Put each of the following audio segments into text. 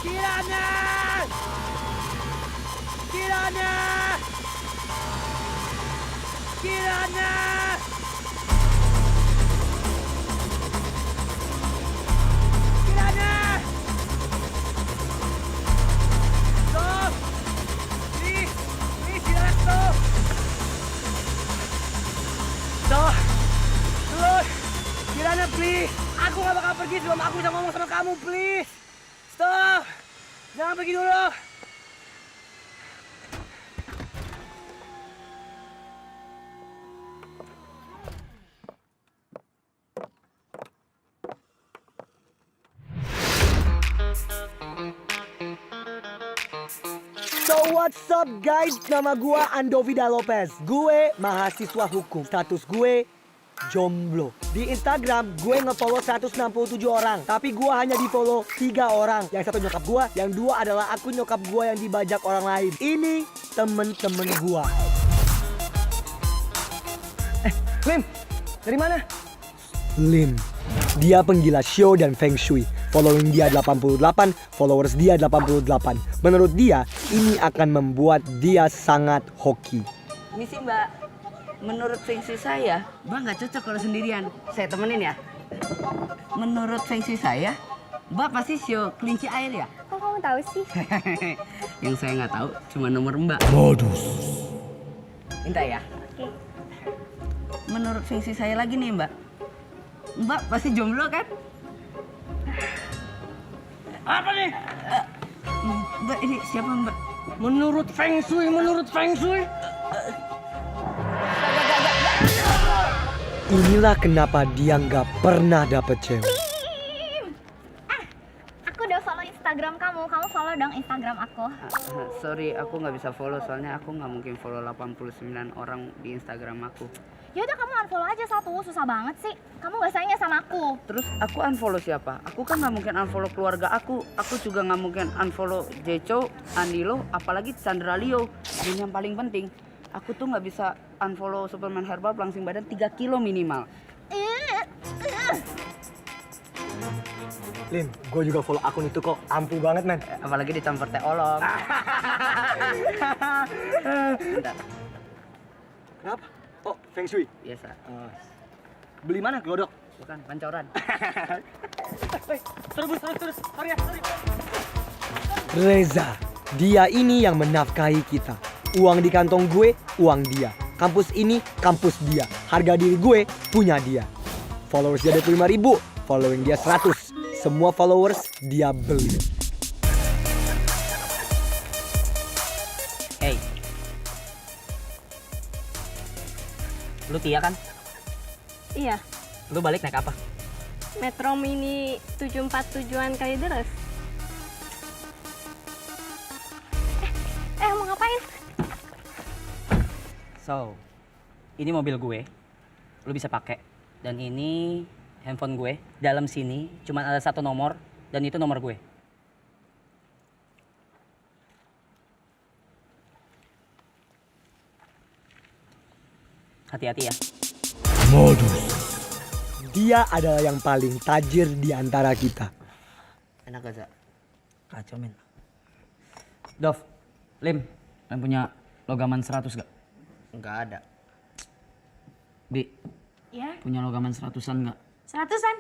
Kirana! Kirana! Kirana! Kirana! Stop! Please! Please, Kirana, stop! Stop! Terus! Kirana, please! Aku gak bakal pergi sebelum aku bisa ngomong sama kamu, please! Stop! Jangan pergi dulu! So what's up guys, nama gua Andovida Lopez. Gue mahasiswa hukum, status gue jomblo. Di Instagram gue nge-follow 167 orang, tapi gue hanya di-follow 3 orang. Yang satu nyokap gue, yang dua adalah akun nyokap gue yang dibajak orang lain. Ini temen-temen gue. Lim, dari mana? Lim, dia penggila show dan feng shui. Following dia 88, followers dia 88. Menurut dia, ini akan membuat dia sangat hoki. Misi Mbak, menurut feng shui saya, Mbak nggak cocok kalau sendirian. Saya temenin ya. Menurut feng shui saya, Mbak pasti show kelinci air ya? Kok kamu tahu sih? Yang saya nggak tahu cuma nomor Mbak. Modus. Minta ya. Oke. Menurut feng shui saya lagi nih Mbak, Mbak pasti jomblo kan? Apa nih? Mbak ini siapa Mbak? Menurut feng shui. Inilah kenapa dia nggak pernah dapet cewek. Aku udah follow Instagram kamu. Kamu follow dong Instagram aku. Sorry, aku nggak bisa follow soalnya aku nggak mungkin follow 89 orang di Instagram aku. Ya udah kamu unfollow aja satu. Susah banget sih. Kamu gak sayangnya sama aku. Terus aku unfollow siapa? Aku kan nggak mungkin unfollow keluarga aku. Aku juga nggak mungkin unfollow Jeco, Andilo, apalagi Chandra Leo. Dan yang paling penting, aku tuh nggak bisa unfollow Superman Herbal pelangsing badan 3 kilo minimal. Lim, gue juga follow akun itu kok. Ampuh banget men. Apalagi dicampur teh olong. Bentar, Kenapa? Oh, feng shui. biasa. Beli mana? Glodok. Bukan, pancoran. Terus. Sorry. Reza, dia ini yang menafkahi kita. Uang di kantong gue, uang dia. Kampus ini, kampus dia. Harga diri gue, punya dia. Followers dia 25.000, following dia 100. Semua followers dia beli. Hey, lu Tia kan? Iya. Lu balik naik apa? Metro Mini 74 tujuan Kalideres. Mau ngapain? So, ini mobil gue, lu bisa pakai. Dan ini handphone gue. Dalam sini cuma ada satu nomor, dan itu nomor gue. Hati-hati ya. Modus. Dia adalah yang paling tajir di antara kita. Enak gak, Za? Kacau, men. Dov, Lim, kalian punya logaman 100 gak? Nggak ada. Bi, Ya, punya logaman 100-an gak? 100-an.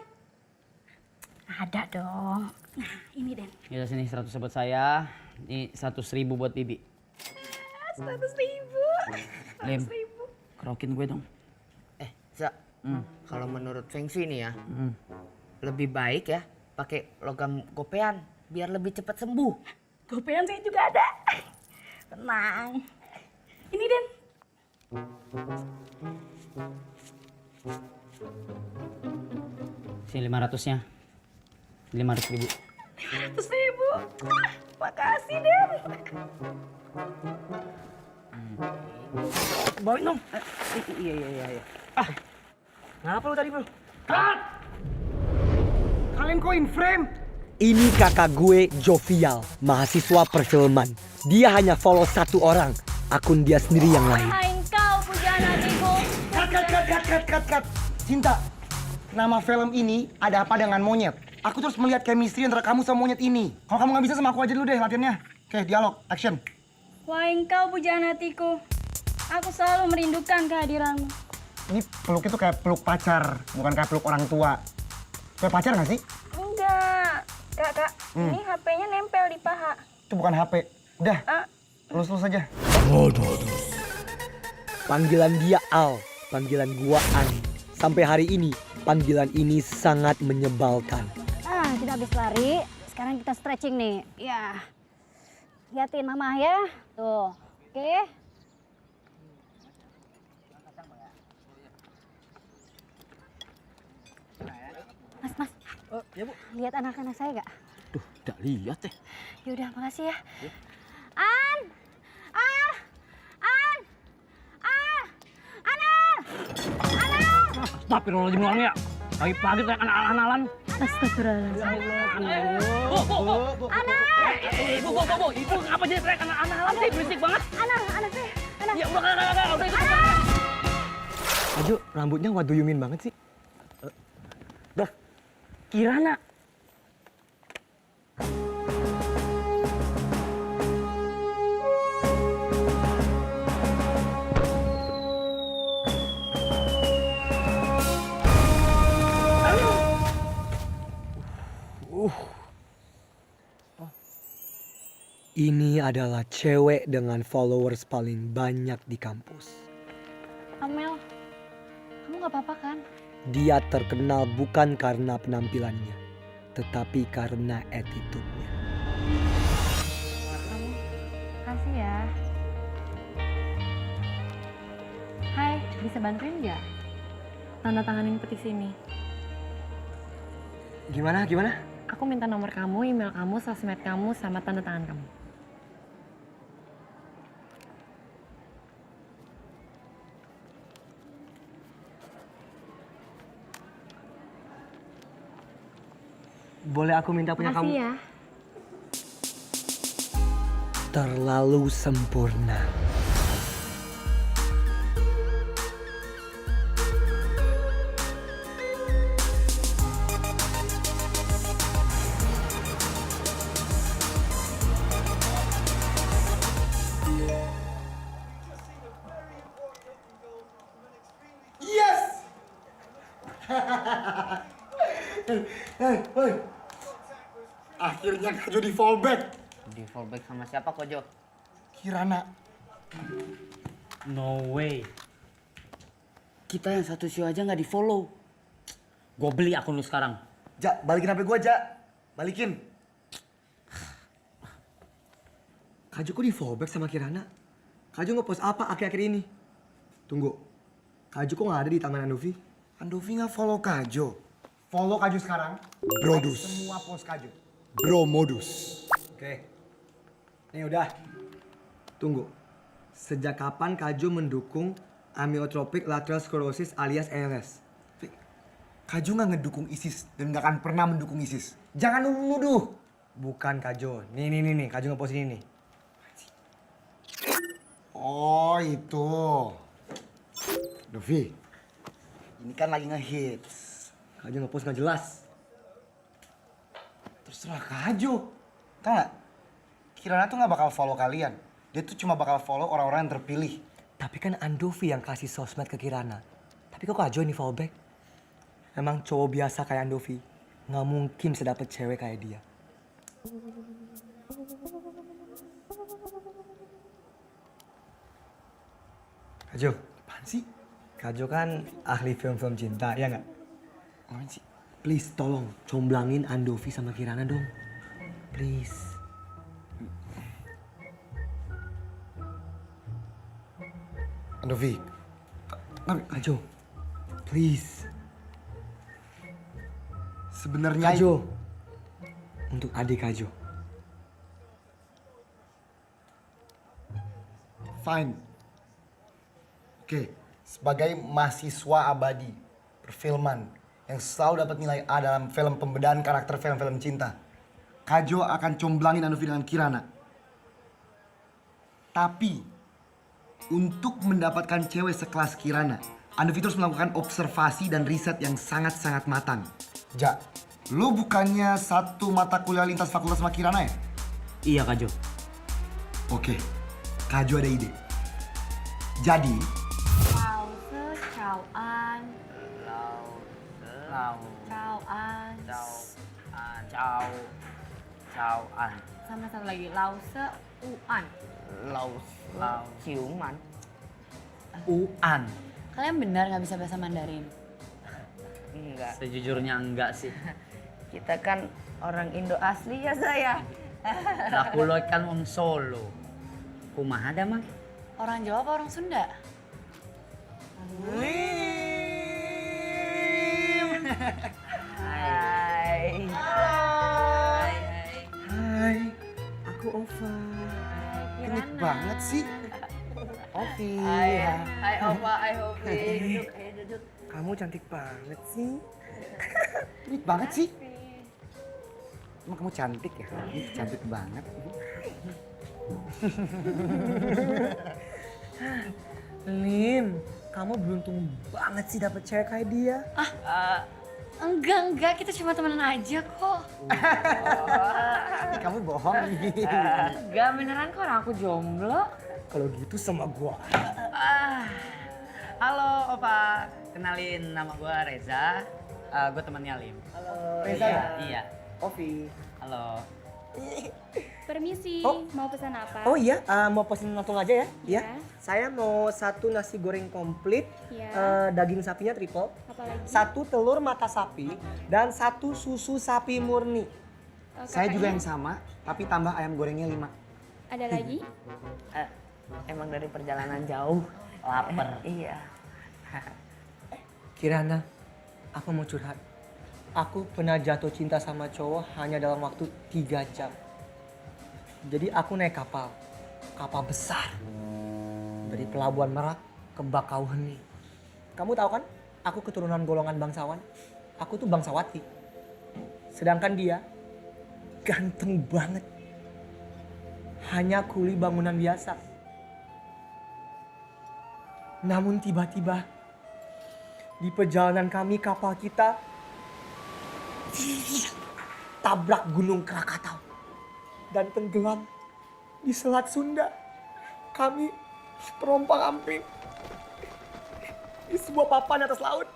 Ada dong. Nah, ini Den. Ya sini 100 buat saya, ini 100.000 buat Bibi. 100.000. Lim, kerokin gue dong. Za, kalau menurut feng shui nih ya, lebih baik ya pakai logam gopean biar lebih cepat sembuh. Gopean saya juga ada. Tenang. Ini Den. Sini 500-nya. 500.000. 100.000. Makasih Den. Bawain dong. Iya. Kenapa lu tadi bro? Cut! Kalian kok in frame? Ini kakak gue Jovial, mahasiswa perfilman. Dia hanya follow satu orang, akun dia sendiri yang lain. Hai kau pujaan hatiku. Cut. Cinta, nama film ini ada apa dengan monyet? Aku terus melihat chemistry antara kamu sama monyet ini. Kalau kamu nggak bisa sama aku aja dulu deh latihannya. Oke, dialog, action. Wah, engkau pujaan hatiku. Aku selalu merindukan kehadiranmu. Ini peluk itu kayak peluk pacar, bukan kayak peluk orang tua. Kayak pacar nggak sih? Enggak. Kak, ini HP-nya nempel di paha. Itu bukan HP. Udah, lulus aja. Panggilan dia Al, panggilan gua An. Sampai hari ini, panggilan ini sangat menyebalkan. Kita habis lari, sekarang kita stretching nih. Ya, liatin mama ya. Tuh, oke. Mas. Ya Bu. Lihat anak-anak saya gak? Tuh, tidak lihat teh. Yaudah, makasih ya. Astagfirullahaladzim orangnya. Pagi-pagi kayak anak-analan. Astagfirullahaladzim. Bu. Bu. Ibu ngapa jadi teriak anak-analan sih? Berisik banget. Anak saya. Ya udah ikut. Ajo, rambutnya what do you mean banget sih? Dah, Kirana. Ini adalah cewek dengan followers paling banyak di kampus. Amel, kamu gak apa-apa kan? Dia terkenal bukan karena penampilannya, tetapi karena attitude-nya. Kasih ya. Hai, bisa bantuin nggak? Tanda tanganin petisi ini. Gimana? Aku minta nomor kamu, email kamu, sosmed kamu, sama tanda tangan kamu. Boleh aku minta punya kamu? Makasih ya. Terlalu sempurna. Hei. Akhirnya Kajo di fallback. Di fallback sama siapa Kojo? Kirana. No way. Kita yang satu show aja nggak di follow. Gue beli akun lu sekarang. Ja, balikin HP gua, Ja. Balikin. Kajo kok di fallback sama Kirana? Kajo ngepost apa akhir-akhir ini? Tunggu. Kajo kok nggak ada di tangan Andovi? Andovi nggak follow Kajo. Follow Kajo sekarang. Brodus. Semua post Kajo. Bro modus. Oke. Nih udah. Tunggu. Sejak kapan Kajo mendukung amyotrophic lateral sclerosis alias ALS? Kajo nggak ngedukung ISIS dan nggak akan pernah mendukung ISIS. Jangan nuduh. Bukan Kajo. Nih. Kajo ngepost ini nih. Oh itu. Dovi. Ini kan lagi ngehits. Kajo ngepost nggak jelas. Terserah Kajo. Tau nggak? Kirana tuh nggak bakal follow kalian. Dia tuh cuma bakal follow orang-orang yang terpilih. Tapi kan Andovi yang kasih sosmed ke Kirana. Tapi kok Kajo ini fallback? Emang cowok biasa kayak Andovi nggak mungkin bisa dapet cewek kayak dia. Kajo, apaan sih? Kajo kan ahli film-film cinta, ya nggak? Apaan sih? Please tolong comblangin Andovi sama Kirana dong. Please. Andovi. Kajo, please. Sebenarnya Kajo. Untuk adik Kajo. fine. Oke, sebagai mahasiswa abadi perfilman yang selalu dapat nilai A dalam film pembedahan karakter film-film cinta, Kajo akan comblangin Andovi dengan Kirana. Tapi untuk mendapatkan cewek sekelas Kirana, Andovi terus melakukan observasi dan riset yang sangat-sangat matang. Ja, Lu bukannya satu mata kuliah lintas fakultas sama Kirana ya? Iya Kak Jo. Oke, Kak Jo ada ide. Jadi, Lause, cawan, Lau, cawan. cauan, Sama satu lagi, lause, uan. ciuman, uan. Kalian benar nggak bisa bahasa Mandarin? Enggak. Sejujurnya enggak sih. Kita kan orang Indo asli ya saya. Lah kulo kan wong Solo. Kumaha da mah? Orang Jawa apa orang Sunda? Hai. hai, aku Ova. Unik banget sih. Ovi. Hai Opa, hai Hobi. Duduk, ayo duduk. Kamu cantik banget sih. Unik banget sih. Emang kamu cantik ya? Cantik banget. Lim, kamu beruntung banget sih dapet cewek kayak dia. Enggak, kita cuma temenan aja kok. Kamu bohong nih. Enggak, beneran kok orang aku jomblo. Kalau gitu sama gua. Halo Opa, kenalin nama gue Reza. Gue temannya Lim. Reza ya? Iya. Ovi. Halo. Permisi, Oh. mau pesan apa? Oh iya, mau pesen langsung aja ya? Iya. Saya mau 1 nasi goreng komplit, Iya. daging sapinya triple, Apalagi? 1 telur mata sapi, dan 1 susu sapi murni. Saya juga yang Kakaknya, sama, tapi tambah ayam gorengnya 5. Ada lagi? Emang dari perjalanan jauh. Laper. Iya. Kirana, aku mau curhat. Aku pernah jatuh cinta sama cowok hanya dalam waktu 3 jam. Jadi aku naik kapal besar. Dari Pelabuhan Merak ke Bakauheni. Kamu tahu kan, aku keturunan golongan bangsawan. Aku tuh bangsawati. Sedangkan dia ganteng banget. Hanya kuli bangunan biasa. Namun tiba-tiba di perjalanan kami kapal kita tabrak Gunung Krakatau dan tenggelam di Selat Sunda. Kami terompang ambing di sebuah papan atas laut.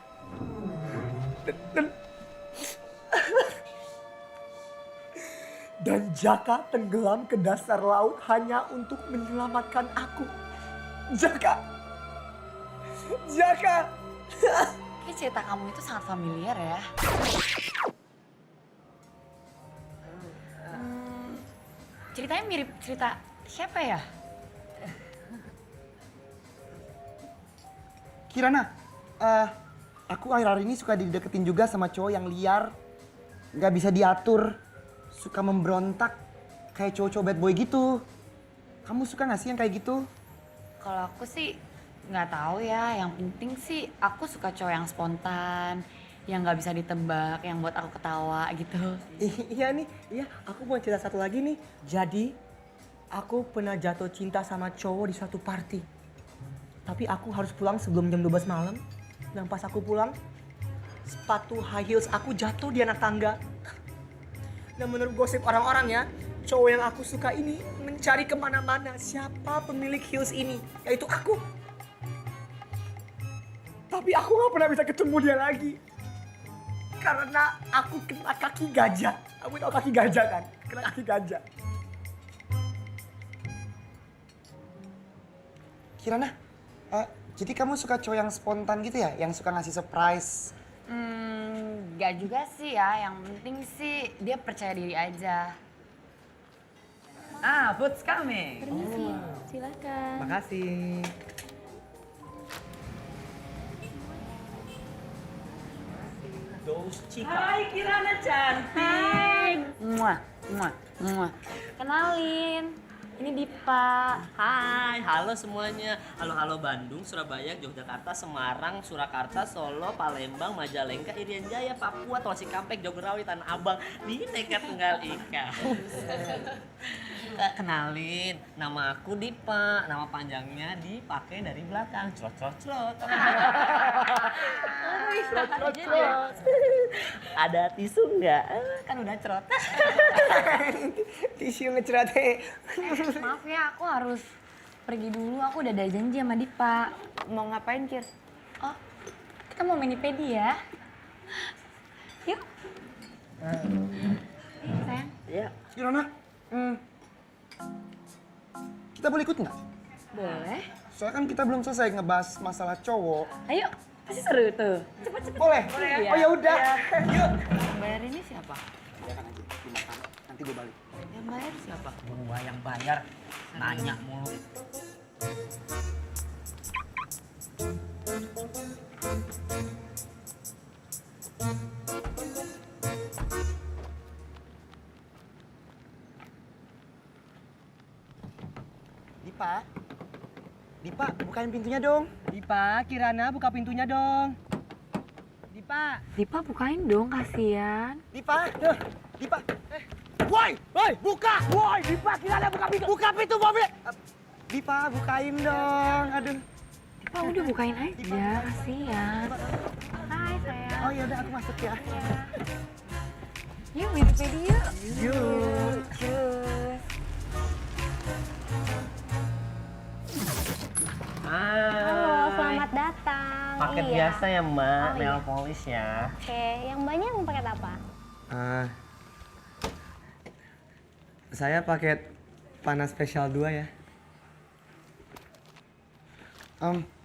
Dan Jaka tenggelam ke dasar laut hanya untuk menyelamatkan aku. Jaka! Kayak cerita kamu itu sangat familiar ya. Ceritanya mirip cerita siapa ya? Kirana, aku akhir-akhir ini suka dideketin juga sama cowok yang liar, nggak bisa diatur, suka memberontak, kayak cowok-cowok bad boy gitu. Kamu suka nggak sih yang kayak gitu? Kalau aku sih nggak tahu ya. Yang penting sih aku suka cowok yang spontan, yang nggak bisa ditebak, yang buat aku ketawa gitu. Iya nih, aku mau cerita satu lagi nih. Jadi, aku pernah jatuh cinta sama cowok di suatu party. Tapi aku harus pulang sebelum jam 12 malam. Dan pas aku pulang, sepatu high heels aku jatuh di anak tangga. Dan menurut gosip orang-orang ya, cowok yang aku suka ini mencari kemana-mana siapa pemilik heels ini, yaitu aku. Tapi aku gak pernah bisa ketemu dia lagi. Karena aku kena kaki gajah. Kamu tahu kaki gajah kan? Kena kaki gajah. Kirana, jadi kamu suka cowok yang spontan gitu ya? Yang suka ngasih surprise? Nggak juga sih ya. Yang penting sih dia percaya diri aja. Food's coming. Permisi, silakan. Makasih. Hai Kirana cantik. Muah, muah, muah. Kenalin, ini Dipa. Hai, halo semuanya. Halo Bandung, Surabaya, Yogyakarta, Semarang, Surakarta, Solo, Palembang, Majalengka, Irian Jaya, Papua, Tol Cikampek, Jagorawi, Tanah Abang, Bineka Tunggal Ika. Kenalin, nama aku Dipa. Nama panjangnya dipakai dari belakang. Celot. Ada tisu nggak? Kan udah cerot. Tisu ngecerate. Maaf ya, aku harus pergi dulu. Aku udah ada janji sama Dipa. Mau ngapain, Kir? Oh, kita mau mani-pedi ya. Yuk. Sayang. Ya. Kirana, kita boleh ikut nggak? Boleh. Soalnya kan kita belum selesai ngebahas masalah cowok. Ayo, pasti seru tuh. Cepet-cepet. Boleh? ya? Oh ya udah. Yuk. Bayar ini siapa? Biarkan aja, dimakan. Nanti gue balik. Yang bayar siapa? Gua yang bayar. Nanya mulu. Dipa, bukain pintunya dong. Dipa, Kirana buka pintunya dong. Dipa, Dipa bukain dong, kasihan. Dipa, Dipa. Woi, buka. Woi, Dipa, Kirana buka pintu. Buka pintu mobil. Dipa, bukain dong. Aduh. Dipa udah bukain aja, kasihan. Hai sayang. Oh ya udah aku masuk ya. Yuk, mani-pedi yuk. Yuk. Cus. Halo, selamat datang. Paket Iya. biasa ya Mbak, Oh, iya. nail polish ya. Oke, yang banyak mau paket apa? Saya paket panas spesial 2 ya.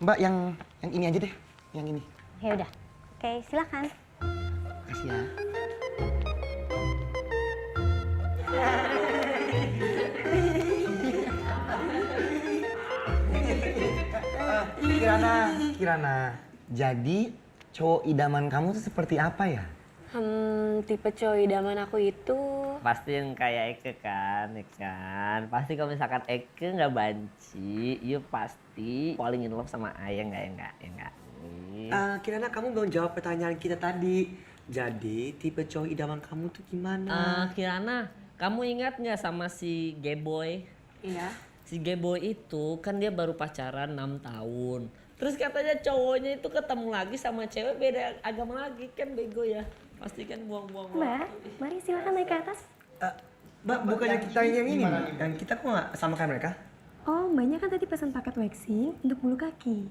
Mbak yang ini aja deh, yang ini. Ya udah. Oke, silakan. Kasih ya. Kirana. Jadi cowok idaman kamu tuh seperti apa ya? Tipe cowok idaman aku itu Pasti yang kayak Eke kan, ya kan? Pasti kalau misalkan Eke nggak banci, you pasti falling in love sama Ayah nggak? Kirana kamu belum jawab pertanyaan kita tadi. Jadi tipe cowok idaman kamu tuh gimana? Kirana, kamu ingat nggak sama si Gayboy? Iya. Si Gayboy itu kan dia baru pacaran 6 tahun. Terus katanya cowoknya itu ketemu lagi sama cewek beda agama lagi, kan bego ya. Pasti kan buang-buang waktu. Mbak, mari silakan naik ke atas. Mbak, bukannya kita yang ini, Mbak? Dan kita kok nggak sama kayak mereka? Oh, mbaknya kan tadi pesan paket waxing untuk bulu kaki.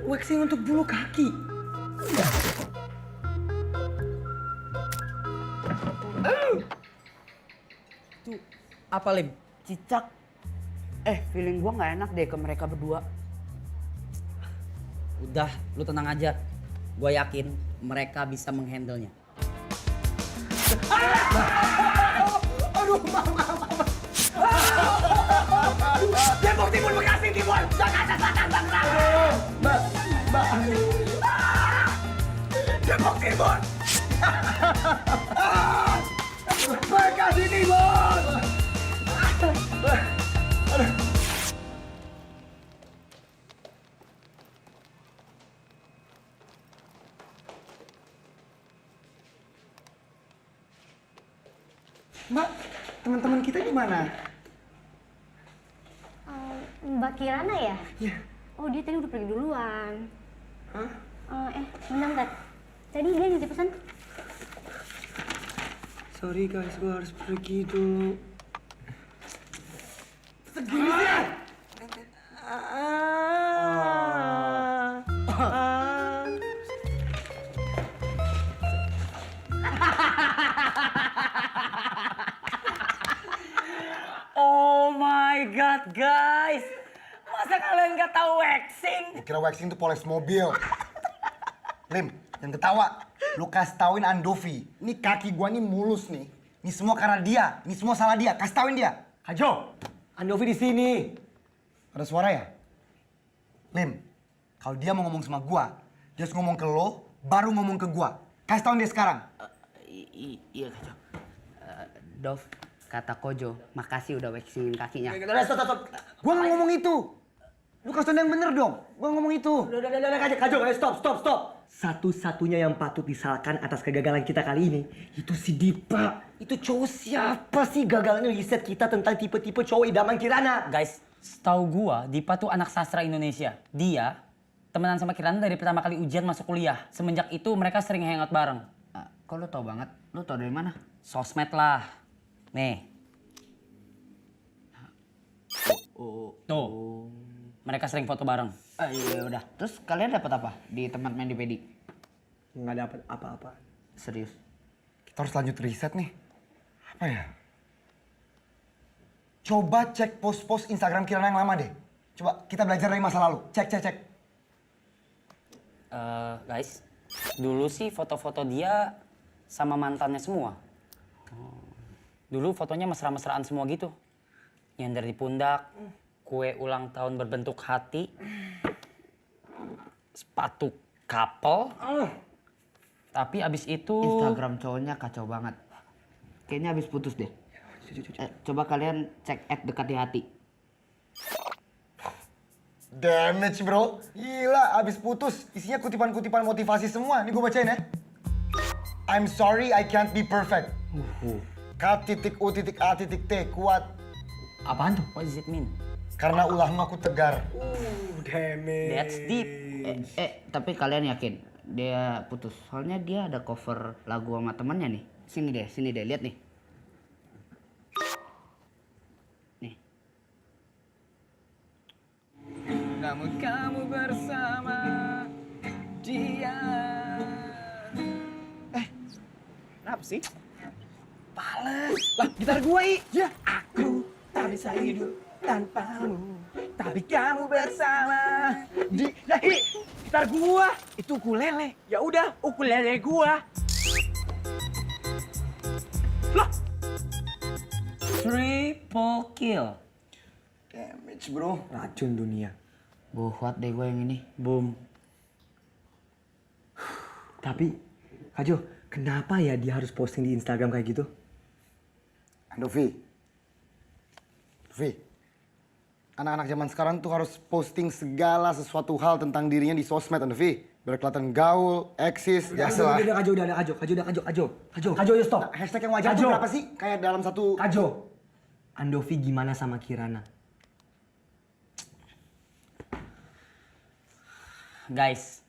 Waxing untuk bulu kaki? Tuh, apa Lim? Cicak. Feeling gua nggak enak deh ke mereka berdua. Udah, lu tenang aja. Gua yakin mereka bisa menghandle-nya. Depok Timur, Bekasi Timur, Jakarta Selatan, Tangerang. Mbak. Depok Timur. Bekasi Timur. Mbak, teman-teman kita di mana? Mbak Kirana ya? Iya. Oh, dia tadi udah pergi duluan. Hah? Bentar. Tadi dia nitip pesan. Sorry guys, gua harus pergi dulu. Segini sih. Oh my god, guys. Masa kalian gak tahu waxing? Gua kira waxing itu poles mobil. Lim, jangan ketawa. Lu kasih tauin Andovi. Ini kaki gua nih mulus nih. Ini semua karena dia. Ini semua salah dia. Kasih tauin dia. Kajo, Andovi di sini. Ada suara ya? Lim, kalau dia mau ngomong sama gua, dia harus ngomong ke lo, baru ngomong ke gua. Kasih tauin dia sekarang. Iya Kojo. Dov, kata Kojo, makasih udah waxingin kakinya. Stop. Gua nggak ngomong itu. Lu kasih tauin yang bener dong. Gua ngomong itu. Udah, Kajo, stop. Satu-satunya yang patut disalahkan atas kegagalan kita kali ini itu si Dipa. Itu cowok siapa sih gagalnya riset kita tentang tipe-tipe cowok idaman Kirana? Guys, setahu gua Dipa tuh anak sastra Indonesia. Dia temenan sama Kirana dari pertama kali ujian masuk kuliah. Semenjak itu mereka sering hangout bareng. Kok lo tau banget? Lo tau dari mana? Sosmed lah. Nih. Tuh. Mereka sering foto bareng. Iya udah. Terus kalian dapat apa di tempat main di pedi? Nggak dapat apa-apa. Serius? Kita harus lanjut riset nih. Apa ya? Coba cek post-post Instagram Kirana yang lama deh. Coba kita belajar dari masa lalu. Cek. Guys, dulu sih foto-foto dia sama mantannya semua. Dulu fotonya mesra-mesraan semua gitu. Nyender di pundak, kue ulang tahun berbentuk hati, sepatu couple. Tapi abis itu... Instagram cowoknya kacau banget. Kayaknya habis putus deh. Coba kalian cek @dekat di hati. Damage bro. Gila, abis putus. Isinya kutipan-kutipan motivasi semua. Ini gue bacain ya. I'm sorry I can't be perfect. K.U.A.T kuat. Apaan tuh? What does it mean? Karena ulahmu aku tegar. Damage. That's deep. Tapi kalian yakin dia putus? Soalnya dia ada cover lagu sama temannya nih. Sini deh, lihat nih. Nih. Namun kamu bersama dia. Kenapa sih? Pales. Lah, gitar gue, ya. Aku tak bisa hidup tanpamu. Tapi kamu bersama dia. Gitar gua itu ukulele. Ya udah, ukulele gua. Lah. Triple kill. Damage bro. Racun dunia. Buat deh gue yang ini. Boom. Tapi, Kak Jo, kenapa ya dia harus posting di Instagram kayak gitu? Andovi. Anak-anak zaman sekarang tuh harus posting segala sesuatu hal tentang dirinya di sosmed, Andovi. Biar kelihatan gaul, eksis, biasa lah. Udah, Kak Jo, yuk stop. Hashtag yang wajar Kak tuh Jo. berapa sih? Kayak dalam satu... Kak Jo, Andovi gimana sama Kirana? Guys,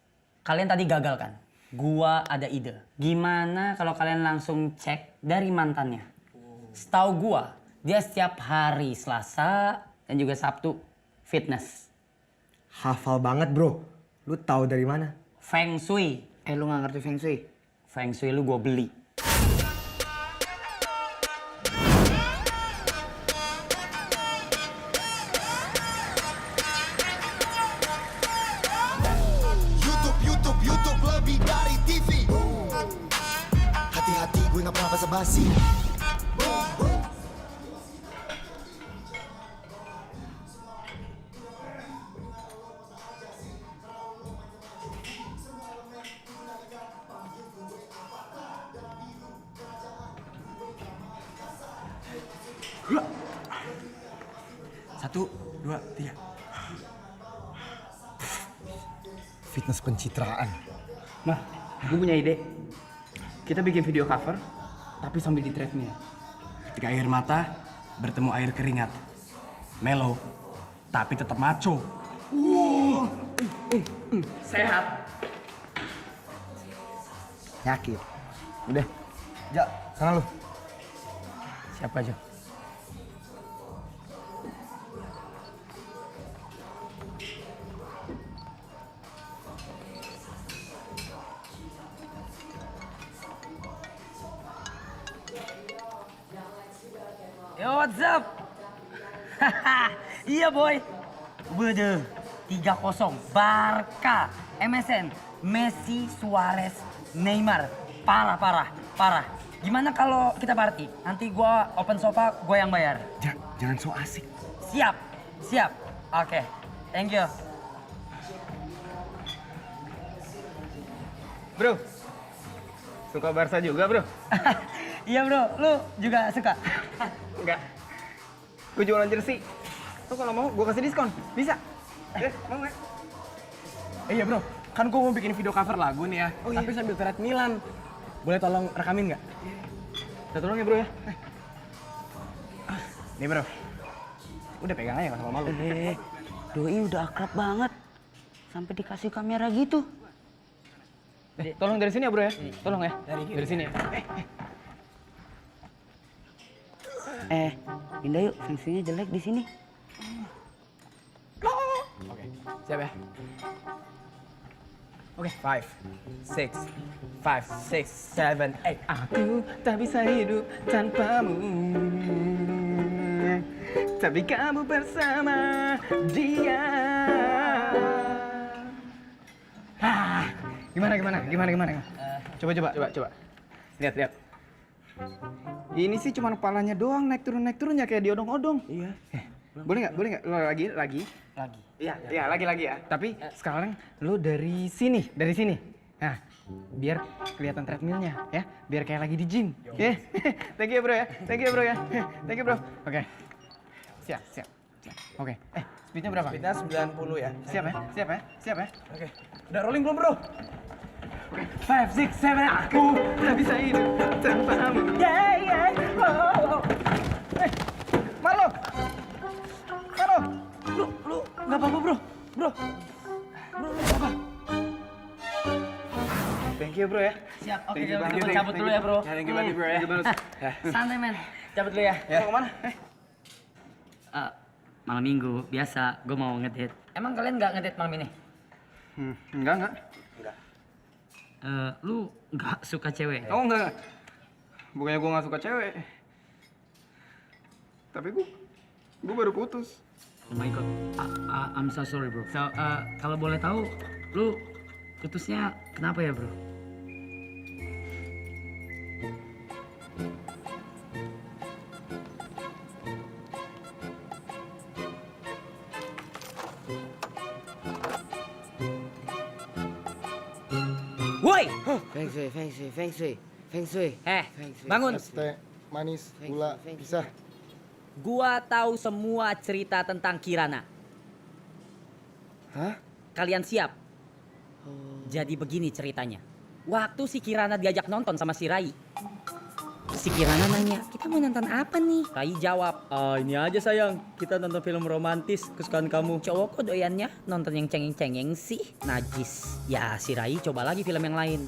kalian tadi gagal kan? Gua ada ide. Gimana kalau kalian langsung cek dari mantannya? Setahu gua, dia setiap hari Selasa dan juga Sabtu fitness. Hafal banget bro. Lu tahu dari mana? Feng Shui. Lu nggak ngerti Feng Shui? Feng Shui lu gua beli. YouTube lebih dari TV. Hati-hati gue gak pernah basa-basi. Satu, dua, tiga. Fitness pencitraan. Nah, gue punya ide. Kita bikin video cover, tapi sambil di treadmill. Ketika air mata bertemu air keringat. Mellow, tapi tetap macho. Sehat. Yakin. Udah. Ja, sana lu. Siapa aja? Yo, what's up? Iya boy. Bede. 3-0. Barca. MSN. Messi, Suarez, Neymar. Parah. Gimana kalau kita party? Nanti gua open sofa, gua yang bayar. Jangan so asik. Siap. Oke. Thank you. Bro, suka Barca juga bro? Iya bro, lu juga suka? Enggak. Gue jualan jersey. Lo kalau mau gue kasih diskon. Bisa? Mau nggak? Iya bro, kan gue mau bikin video cover lagu nih ya, tapi sambil treadmillan. Boleh tolong rekamin nggak? Udah tolong ya bro ya. Nih bro, udah pegang aja nggak sama malu. Doi udah akrab banget. Sampai dikasih kamera gitu. Tolong dari sini ya bro ya, tolong ya. Dari sini ya. Pindah yuk, fungsinya jelek di sini. Oke, siap ya. Oke, 5, 6, 7, 8. Aku tak bisa hidup tanpamu, tapi kamu bersama dia. Gimana? Coba. Lihat. Ini sih cuma kepalanya doang naik turun ya kayak diodong-odong. Iya. Boleh nggak? Lo lagi. Iya, lagi ya. Tapi sekarang lo dari sini. Nah, biar kelihatan treadmillnya ya, biar kayak lagi di gym. Oke. Thank you bro ya. Thank you bro. Oke. Siap. Oke. Speednya berapa? Speednya 90 ya. Siap ya. Oke. Udah rolling belum bro? 5, 6, 7, aku tak bisa hidup tanpamu. Yeah. Oh. Marlo. Lu nggak apa-apa bro. Bro, lu apa? Thank you bro ya. Siap, oke, Thank you banget. kita cabut dulu ya bro. Thank you banget bro ya. Santai men, cabut dulu ya. Mau kemana? Malam minggu, biasa. Gue mau ngedate. Emang kalian nggak ngedate malam ini? Enggak. Lu nggak suka cewek? Oh enggak. Bukannya gue nggak suka cewek. Tapi gue baru putus. Oh my god, I'm so sorry bro. So, kalau boleh tahu, lu putusnya kenapa ya bro? Woi! Feng shui. Bangun. Es teh manis, gula, pisah. Gua tahu semua cerita tentang Kirana. Hah? Kalian siap? Jadi begini ceritanya. Waktu si Kirana diajak nonton sama si Rai. Si Kirana nanya, kita mau nonton apa nih? Rai jawab, ini aja sayang, kita nonton film romantis kesukaan kamu. Cowok kok doyannya nonton yang cengeng-cengeng sih? Najis. Ya si Rai coba lagi film yang lain.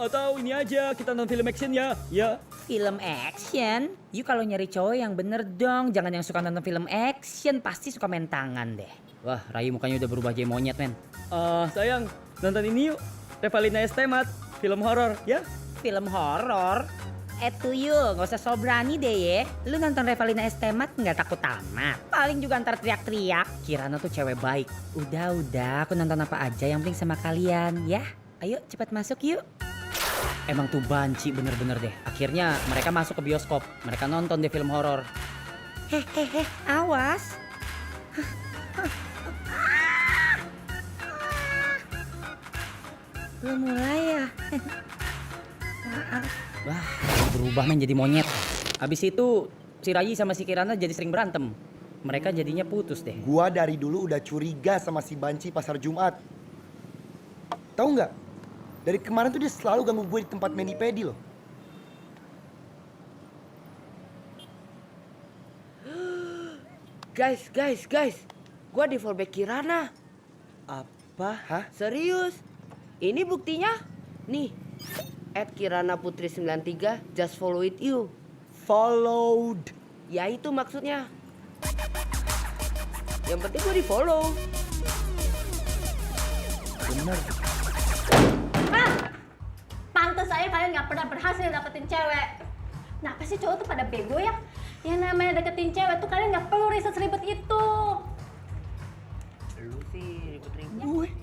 Atau ini aja, kita nonton film action ya. Ya. Film action? You kalau nyari cowok yang bener dong, jangan yang suka nonton film action, pasti suka main tangan deh. Wah, Rai mukanya udah berubah jadi monyet, men. Sayang, nonton ini yuk. Revalina Estemat, film horor, ya? Film horor? Yuk, gak usah so berani deh ya. Lu nonton Revalina Estemat nggak takut amat. Paling juga ntar teriak-teriak. Kirana tuh cewek baik. Udah, aku nonton apa aja yang penting sama kalian, ya. Ayo cepat masuk yuk. Emang tuh banci bener-bener deh. Akhirnya mereka masuk ke bioskop. Mereka nonton deh film horor. Hehehe, awas. Belum mulai ya? Wah, berubah men jadi monyet. Habis itu si Rai sama si Kirana jadi sering berantem. Mereka jadinya putus deh. Gua dari dulu udah curiga sama si Banci pasar Jumat. Tahu nggak? Dari kemarin tuh dia selalu ganggu gue di tempat mani-pedi loh. Guys. Gua di fallback Kirana. Apa? Hah? Serius? Ini buktinya. Nih. @KiranaPutri93 just follow it you. Followed. Ya itu maksudnya. Yang penting gue di follow. Bener. Pantes saya kalian nggak pernah berhasil dapetin cewek. Kenapa sih cowok tuh pada bego ya? Yang namanya deketin cewek tuh kalian nggak perlu riset seribet itu. Lu sih ribet-ribet.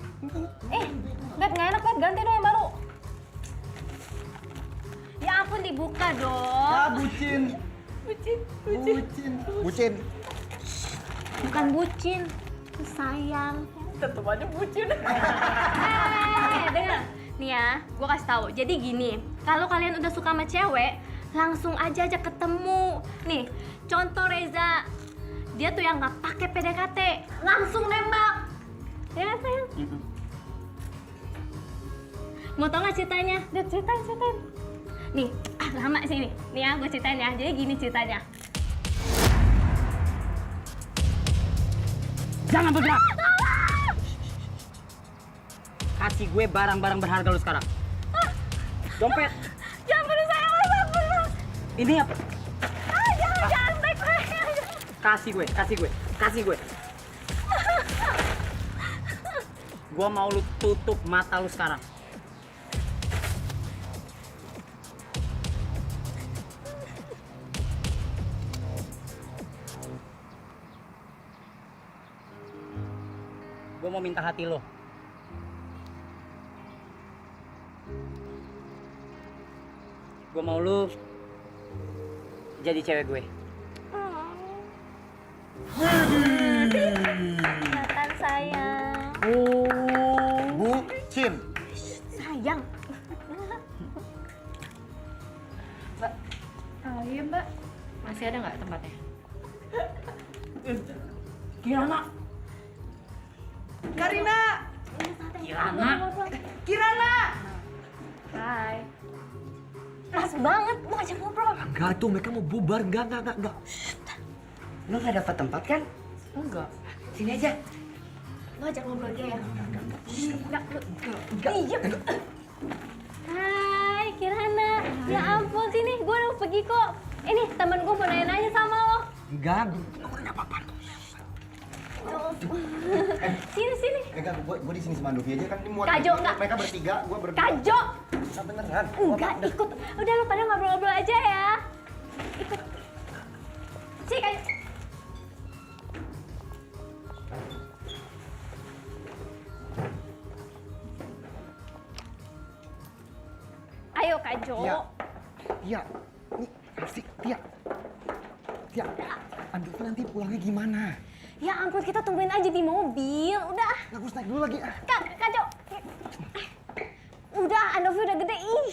Nggak enak banget, ganti dong yang baru. Ya ampun dibuka dong. Ya bucin. Bucin. Bukan bucin, sayang. Tetep aja bucin. Dengar. Nih ya, gue kasih tahu. Jadi gini, kalau kalian udah suka sama cewek, langsung aja ketemu. Nih, contoh Reza, dia tuh yang nggak pakai PDKT, langsung nembak. Ya sayang. Mau tau nggak ceritanya? Udah ceritain. Nih, lama sih nih. Nih ya, gue ceritain ya. Jadi gini ceritanya. Jangan bergerak. Kasih gue barang-barang berharga lu sekarang. Dompet. Jangan bunuh saya, Mas. Ini apa? Jangan baik. Kasih gue. Gua mau lu tutup mata lu sekarang. Gua mau minta hati lo. Gua mau lu jadi cewek gue. Nathan sayang. Bucin. Sayang. Mbak. Oh iya Mbak. Masih ada nggak tempatnya? Kirana. Karina. Kirana. Hai. Pas banget, mau ajak ngobrol. Enggak tuh, mereka mau bubar. Enggak. Lu nggak dapat tempat kan? Enggak. Sini aja. Lo ajak ngobrol dia ya. Iya. Hai, Kirana. Ya ampun, sini. Gue udah pergi kok. Ini temen gue mau nanya-nanya sama lo. Enggak, gue nanya apa-apa. Sini. Enggak, gue di sini sama Andovi aja kan. Ini muat. Kajo, enggak. Mereka bertiga, gue berdua. Kajo. Nah, beneran. Enggak, ikut. Udah lo pada ngobrol-ngobrol aja ya. Ikut. Sini, Kajo. Ayo, Kajo. Tia, nih, asik, Tia. Andovi nanti pulangnya gimana? Ya ampun, kita tungguin aja di mobil. Udah. Nggak harus naik dulu lagi. Kajo. Udah, Andovi udah gede. Ih.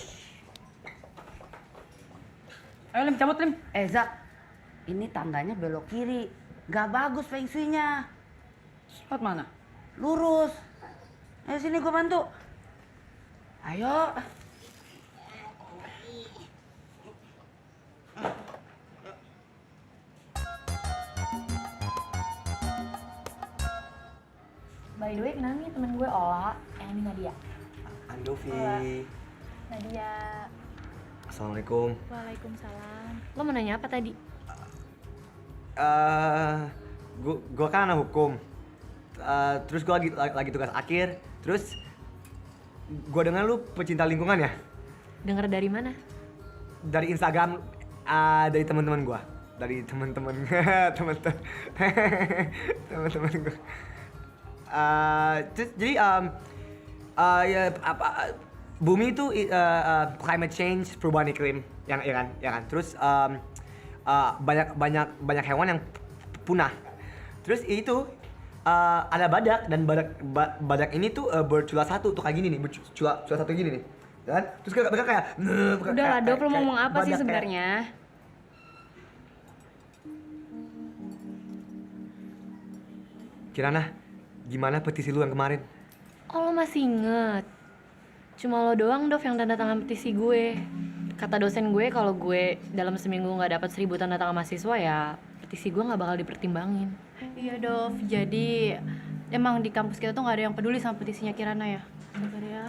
Ayo Lim, cabut Lim. Zak, ini tandanya belok kiri. Gak bagus feng shui-nya. Spot mana? Lurus. Ayo sini gue bantu. Ayo. By the way, kenal nih temen gue Ola, yang ini Nadia. Andovi. Nadia. Assalamualaikum. Waalaikumsalam. Lo mau nanya apa tadi? Gua kan anak hukum. Terus gua lagi tugas akhir. Terus gua dengar lu pecinta lingkungan ya? Dengar dari mana? Dari Instagram, dari teman-teman gua. Dari teman-teman teman-teman gua. Terus jadi ya apa bumi itu climate change, perubahan iklim, ya kan. Terus banyak hewan yang punah. Terus itu ada badak, dan badak ini tuh bercula satu tuh kayak gini nih, bercula satu gini nih, kan? Terus mereka kayak Udah lah, Dok, lo mau ngomong apa sih badak sebenarnya? Kirana, gimana petisi lu yang kemarin? Oh, lo masih inget? Cuma lo doang, Dov, yang tanda tangan petisi gue. Kata dosen gue, kalau gue dalam seminggu nggak dapat 1000 tanda tangan mahasiswa, ya petisi gue nggak bakal dipertimbangin. Iya, Dov. Jadi emang di kampus kita tuh nggak ada yang peduli sama petisinya Kirana ya. Bentar ya.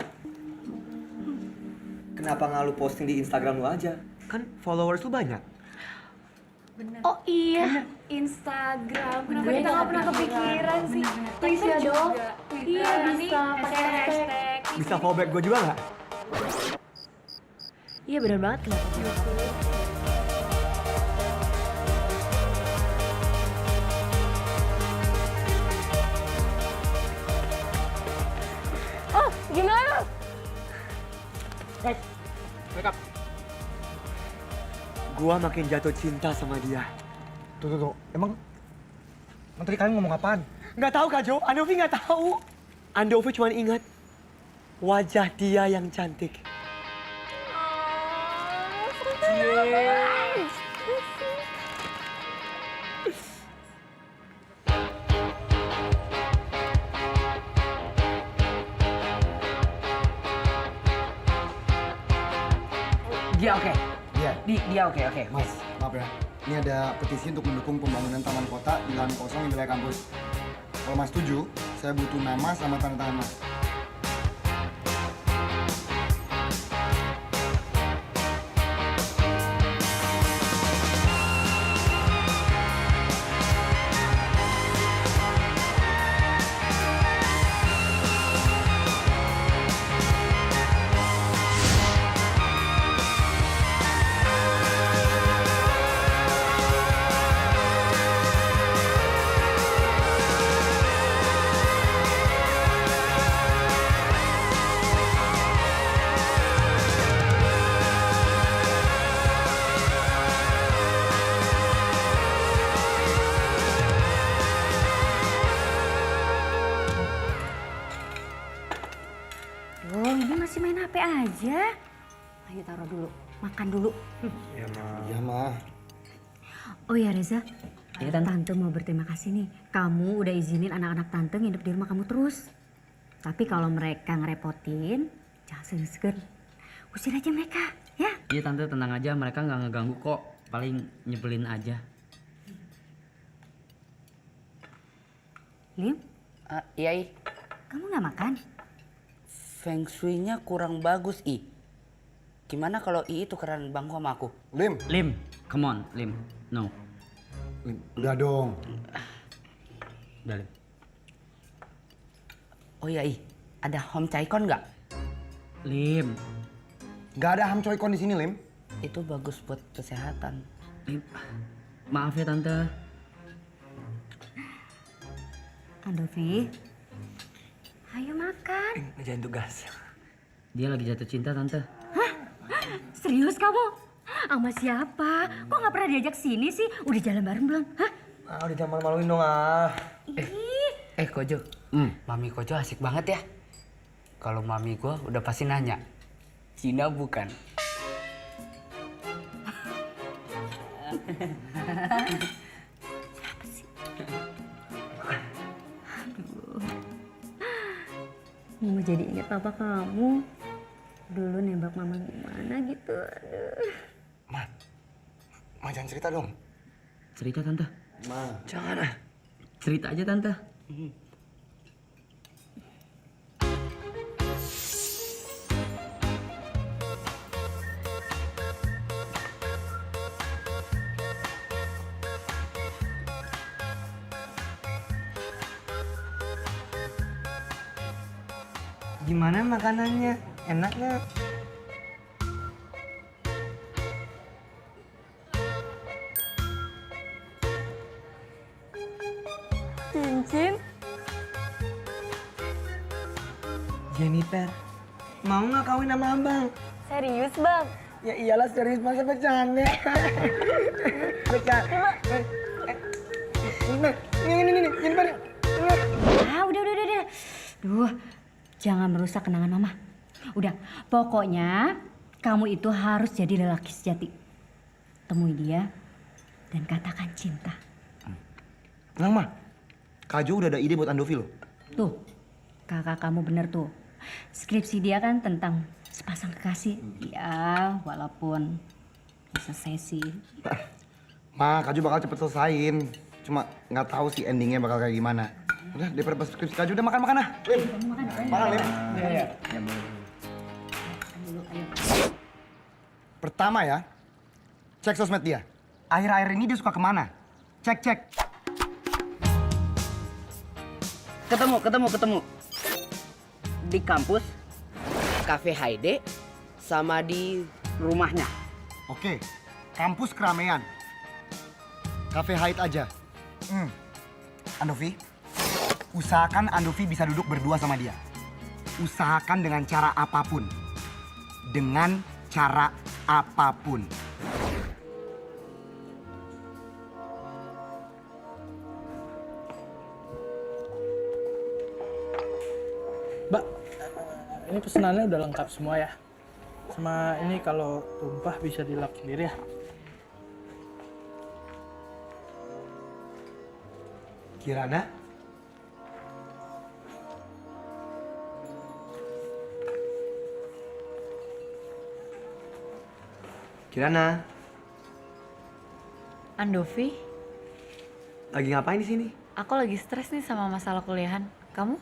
Kenapa nggak lu posting di Instagram lu aja? Kan followers lu banyak. Oh iya, Instagram. Kenapa kita nggak pernah kepikiran sih? Twitter ya, Dov. Iya, bisa pakai hashtag. Bisa follow back gue juga nggak? Iya, benar banget. Kenapa? Oh, gimana? Guys, wake up. Gua makin jatuh cinta sama dia. Tuh. Emang menteri kalian ngomong apaan? Nggak tahu Kak Jo, Andovi nggak tahu. Andovi cuma ingat wajah dia yang cantik. Iya, oke. Mas, maaf ya. Ini ada petisi untuk mendukung pembangunan taman kota di lahan kosong di wilayah kampus. Kalau Mas setuju, saya butuh nama sama tanda tangan Mas. Oh, ini masih main HP aja. Ayo taruh dulu, makan dulu. Iya, Ma. Oh ya Reza, Iya, Tante. Tante mau berterima kasih nih. Kamu udah izinin anak-anak Tante nginep di rumah kamu terus. Tapi kalau mereka ngerepotin, jangan segan-segan. Usir aja mereka, ya? Iya Tante, tenang aja, mereka nggak ngeganggu kok. Paling nyebelin aja. Lim, Iya, I. kamu nggak makan? Feng Shui-nya kurang bagus, I. Gimana kalau I tukeran bangku sama aku? Lim, Lim, come on, Lim. No. Lim, udah dong. Udah, Lim. Oh iya, I. Ada Home Chaikon nggak? Lim. Gak ada ham coikon di sini, Lim. Itu bagus buat kesehatan. Lim. Maaf ya Tante. Andovi, ayo makan. Ngejain tugas. Dia lagi jatuh cinta Tante. Serius kamu? Sama siapa? Kok nggak pernah diajak sini sih? Udah jalan bareng belum? Hah? Udah jangan malu-maluin dong, Kojo. Mami Kojo asik banget ya. Kalau mami gua udah pasti nanya. Cina bukan? Siapa sih? Mau jadi ingat papa kamu. Dulu nembak mama gimana gitu. Aduh. Ma, jangan cerita dong. Cerita Tante. Ma. Jangan Cerita aja Tante. Gimana makanannya? Enak nggak? Cincin? Jennifer, mau nggak kawin sama abang? Serius bang? Ya iyalah serius, masa bercanda? Bercanda. Ini, Jennifer. Ah, udah. Duh, jangan merusak kenangan mama. Udah, pokoknya kamu itu harus jadi lelaki sejati. Temui dia dan katakan cinta. Tenang, Ma. Kak Jo udah ada ide buat Andovi loh. Tuh, kakak kamu bener tuh. Skripsi dia kan tentang sepasang kekasih. Ya, walaupun bisa sesi. Ma, Kak Jo bakal cepet selesain. Cuma nggak tahu sih endingnya bakal kayak gimana. Udah, daripada pas skripsi Kak Jo, udah makan ah. Lim. Makan, Lim. Iya. Pertama ya, cek sosmed dia. Akhir-akhir ini dia suka kemana? Cek. Ketemu. Di kampus, Cafe Haide, sama di rumahnya. Oke, kampus keramaian. Cafe Hyde aja. Andovi, usahakan Andovi bisa duduk berdua sama dia. Usahakan dengan cara apapun. Dengan cara apapun. Mbak, ini pesanannya udah lengkap semua ya. Sama ini kalau tumpah bisa dilap sendiri ya. Kirana? Kirana? Andovi, Lagi ngapain di sini? aku lagi stres nih sama masalah kuliahan. Kamu?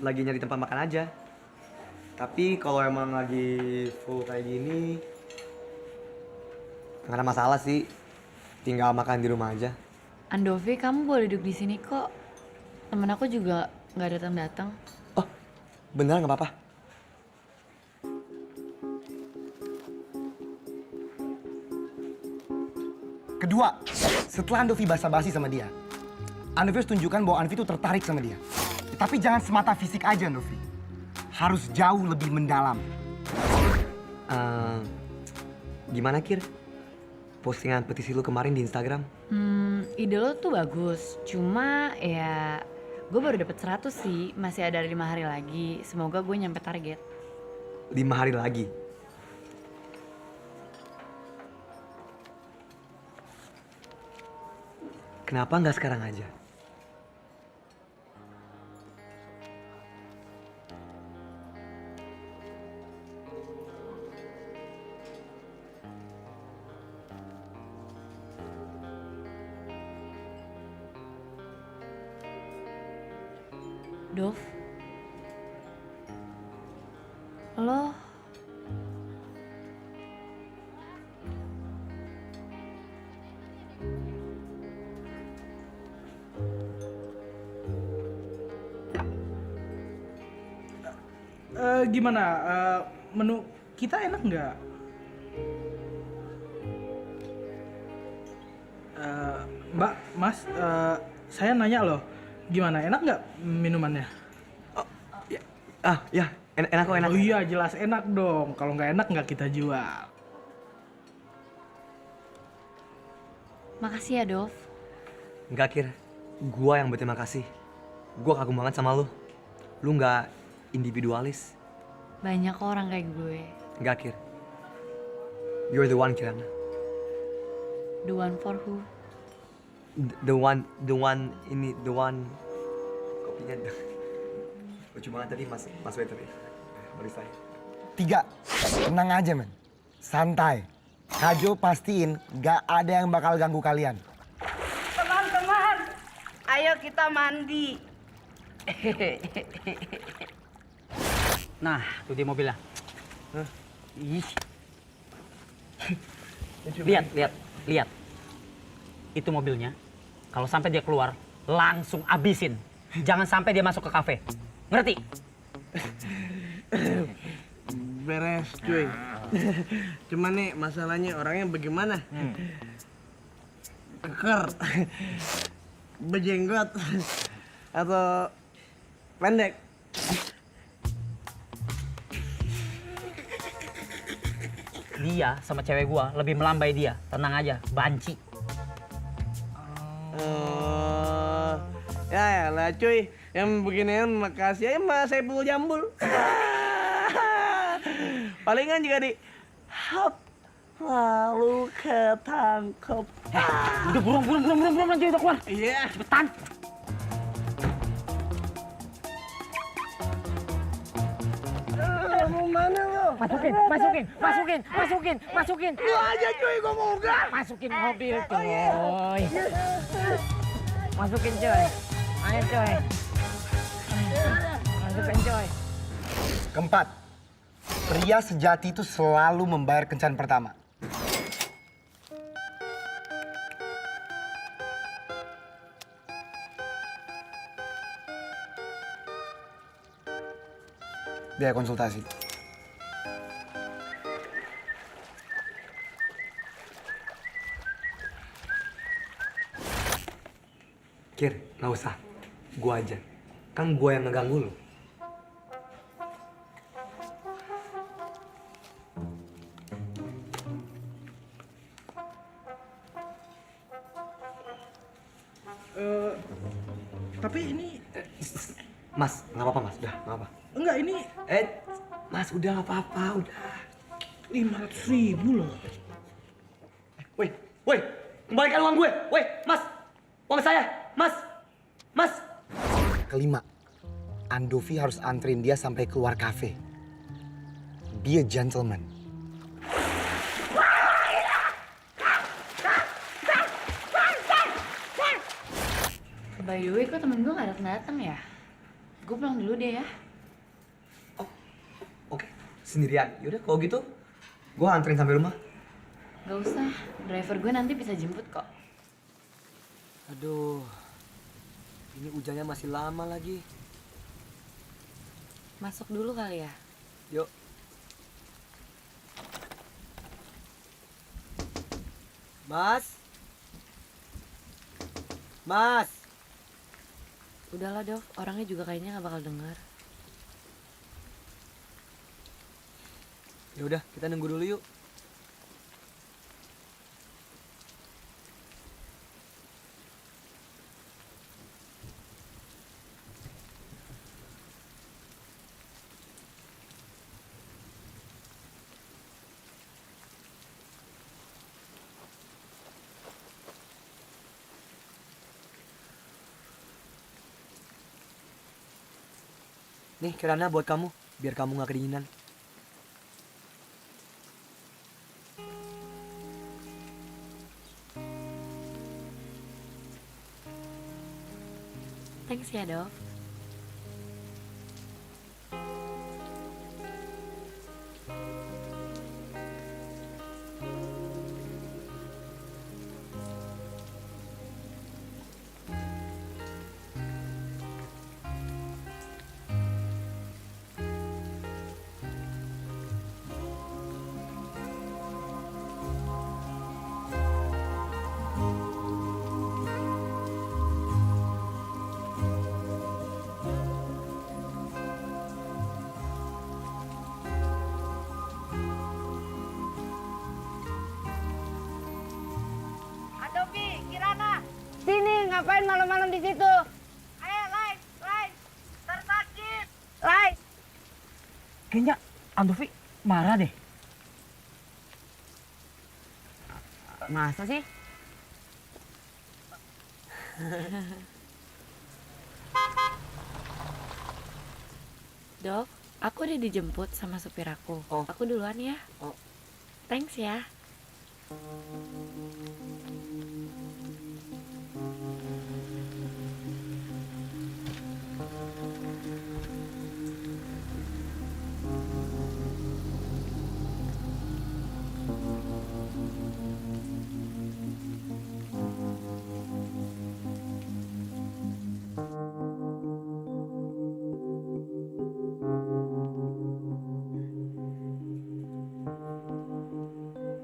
Lagi nyari tempat makan aja. Tapi kalau emang lagi full kayak gini, nggak ada masalah sih. Tinggal makan di rumah aja. Andovi, kamu boleh duduk di sini kok. Temen aku juga nggak datang-datang. Oh, bener nggak apa-apa? Kedua, setelah Andovi basa-basi sama dia, Andovi harus tunjukkan bahwa Andovi itu tertarik sama dia. Tapi jangan semata fisik aja, Andovi. Harus jauh lebih mendalam. Gimana Kir? Postingan petisi lu kemarin di Instagram? Ide lo tuh bagus. Cuma ya gue baru dapet 100 sih. Masih ada 5 hari lagi. Semoga gue nyampe target. 5 hari lagi. Kenapa nggak sekarang aja? Dov, lo Gimana? Menu kita enak nggak? Mbak, Mas, saya nanya loh, gimana? Enak nggak minumannya? Ya, enak kok, enak. Oh iya, jelas enak dong. Kalau nggak enak nggak kita jual. makasih ya Dov. Nggak Kir, gua yang berterima kasih. Gua kagum banget sama lu. Lu nggak individualis. Banyak orang kayak gue. Nggak Kir. You're the one, Kirana. The one for who? The one kopinya lucu banget tadi mas waiter ya, barista. 3, tenang aja men, santai. Kajo pastiin gak ada yang bakal ganggu kalian. Teman-teman, ayo kita mandi. Nah, tuh di mobilnya. Ih. Lihat. Itu mobilnya. Kalau sampai dia keluar, langsung abisin. Jangan sampai dia masuk ke kafe. Ngerti? Beres cuy. Cuman nih masalahnya orangnya bagaimana? Keker, berjenggot, atau pendek? Dia sama cewek gua lebih melambai dia. Tenang aja, banci. Ya lah cuy, yang beginian makasih ya mas Saiful Jambul. Palingan juga di hap lalu ketangkep. Udah buruan aja udah keluar. Iya. Cepetan. Mau mana lo? Masukin. Lu aja cuy, gua mau enggak. Masukin mobil coy. Masukin coy. Ayo coy. Masukin coy. Keempat, pria sejati itu selalu membayar kencan pertama. Biaya konsultasi. Kir, nggak usah. Gua aja. Kan gua yang ngeganggu lu. Tapi ini Mas, nggak apa-apa mas. Udah, nggak apa. enggak, ini Mas udah nggak apa-apa, udah. 500.000 loh. Woi, kembalikan uang gue. Woi, mas, uang saya, mas. Kelima, Andovi harus anterin dia sampai keluar kafe. Be a gentleman. By the way, kok temen gue gak datang ya? Gue pulang dulu deh ya. Oke, sendirian. Yaudah kalau gitu, gue anterin sampai rumah. Gak usah, driver gue nanti bisa jemput kok. Aduh, ini hujannya masih lama lagi. Masuk dulu kali ya? Yuk. Mas? Mas? Udahlah Dov, orangnya juga kayaknya gak bakal denger. Ya udah, kita nunggu dulu yuk. Nih, Kirana buat kamu, biar kamu gak kedinginan. Thanks ya Dov. Andovi, Kirana, sini ngapain malam-malam di situ? Ayo, Lai, tersakit, Lai. Kayaknya Andovi marah deh. Masa sih? Dov, aku udah dijemput sama supir aku. Aku duluan ya. Thanks ya.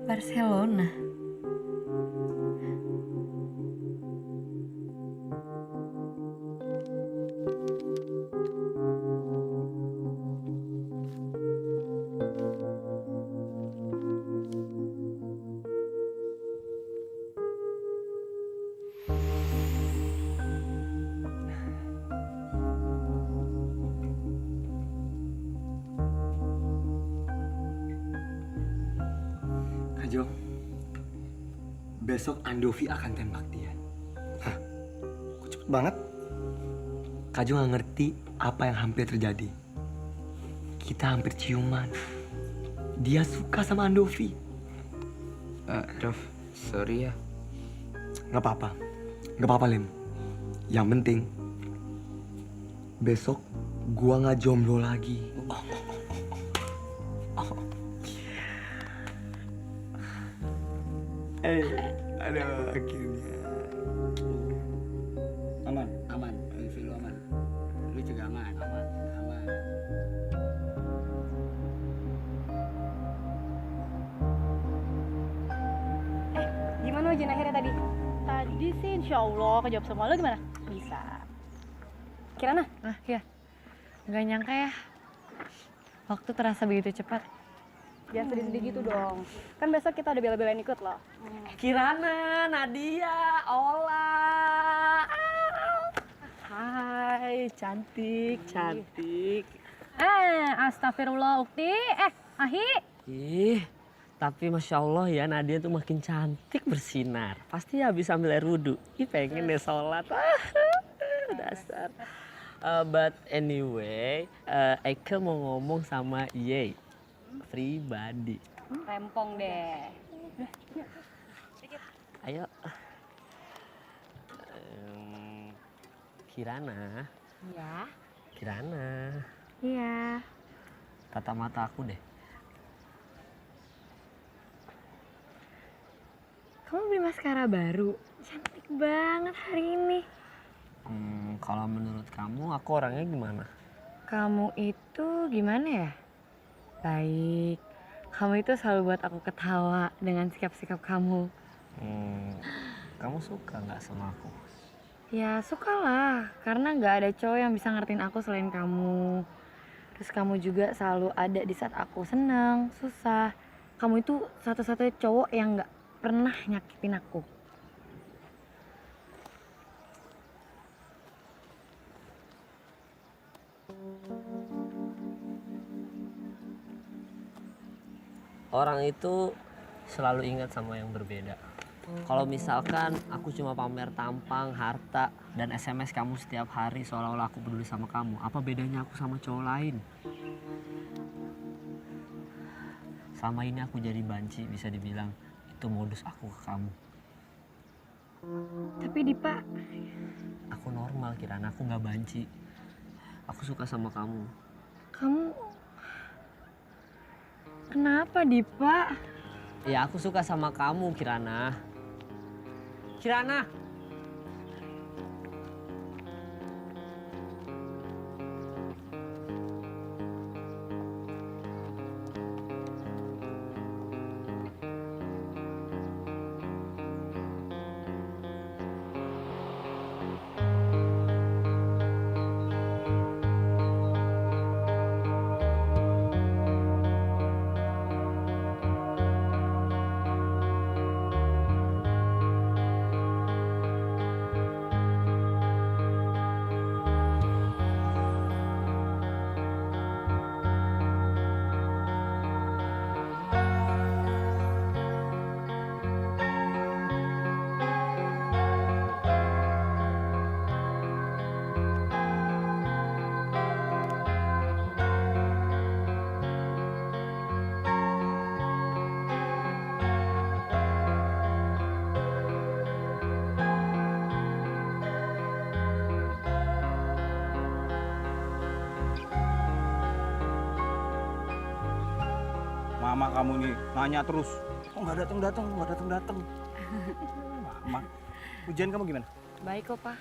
Barcelona. Kajo, besok Andovi akan tembak dia. Hah? Kok cepet banget? Kajo nggak ngerti apa yang hampir terjadi. Kita hampir ciuman. Dia suka sama Andovi. Dov, sorry ya. Nggak apa-apa. Nggak apa-apa, Lim. Yang penting, besok gua nggak jomblo lagi. Aduh, akhirnya. Aman. Mimpi lu aman. Lu juga aman. Gimana ujian akhirnya tadi? Tadi sih insya Allah kejawab semua. Lo gimana? Bisa. Kirana? Ah ya, nggak nyangka ya. Waktu terasa begitu cepat. Jangan sedih-sedih gitu dong. Kan besok kita ada bela-belain ikut loh. Kirana, Nadia, Ola. Hai, cantik. Astagfirullah Ukti. Ahi. Ih, tapi Masya Allah ya Nadia tuh makin cantik bersinar. Pasti habis ambil air wudhu. Ih pengen deh sholat. Dasar. But anyway, Eke mau ngomong sama Ye. Pribadi. Rempong deh. Ayo. Kirana, Ya. Kirana, Iya. tatap mata aku deh. Kamu beli maskara baru. Cantik banget hari ini. Kalau menurut kamu aku orangnya gimana? Kamu itu gimana ya? Baik. Kamu itu selalu buat aku ketawa dengan sikap-sikap kamu. Kamu suka nggak sama aku? Ya sukalah, karena nggak ada cowok yang bisa ngertiin aku selain kamu. Terus kamu juga selalu ada di saat aku senang, susah. Kamu itu satu-satunya cowok yang nggak pernah nyakitin aku. Orang itu selalu ingat sama yang berbeda. Kalau misalkan aku cuma pamer tampang, harta, dan SMS kamu setiap hari seolah-olah aku peduli sama kamu, apa bedanya aku sama cowok lain? Sama ini aku jadi banci, bisa dibilang itu modus aku ke kamu. Tapi Dipa, Aku normal, Kirana, aku nggak banci. Aku suka sama kamu. kamu kenapa Dipa? Ya aku suka sama kamu, Kirana. Kirana! Mama kamu nih nanya terus, kok nggak datang. Mama, ujian kamu gimana? Baik kok, Pak.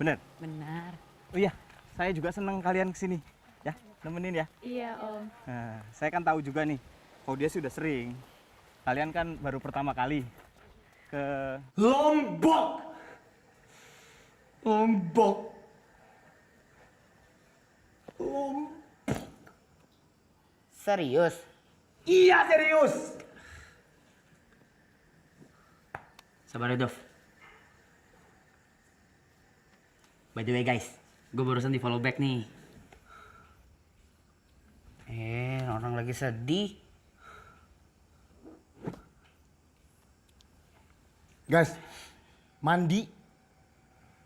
Bener? Benar. Oh iya, saya juga senang kalian kesini. Ya, nemenin ya. Iya, Om. Nah, saya kan tahu juga nih, kalau dia sudah sering. Kalian kan baru pertama kali ke Lombok. Serius? Iya serius. Sabar ya, Dov. By the way guys, gue barusan di follow back nih. Orang lagi sedih. Guys, mandi,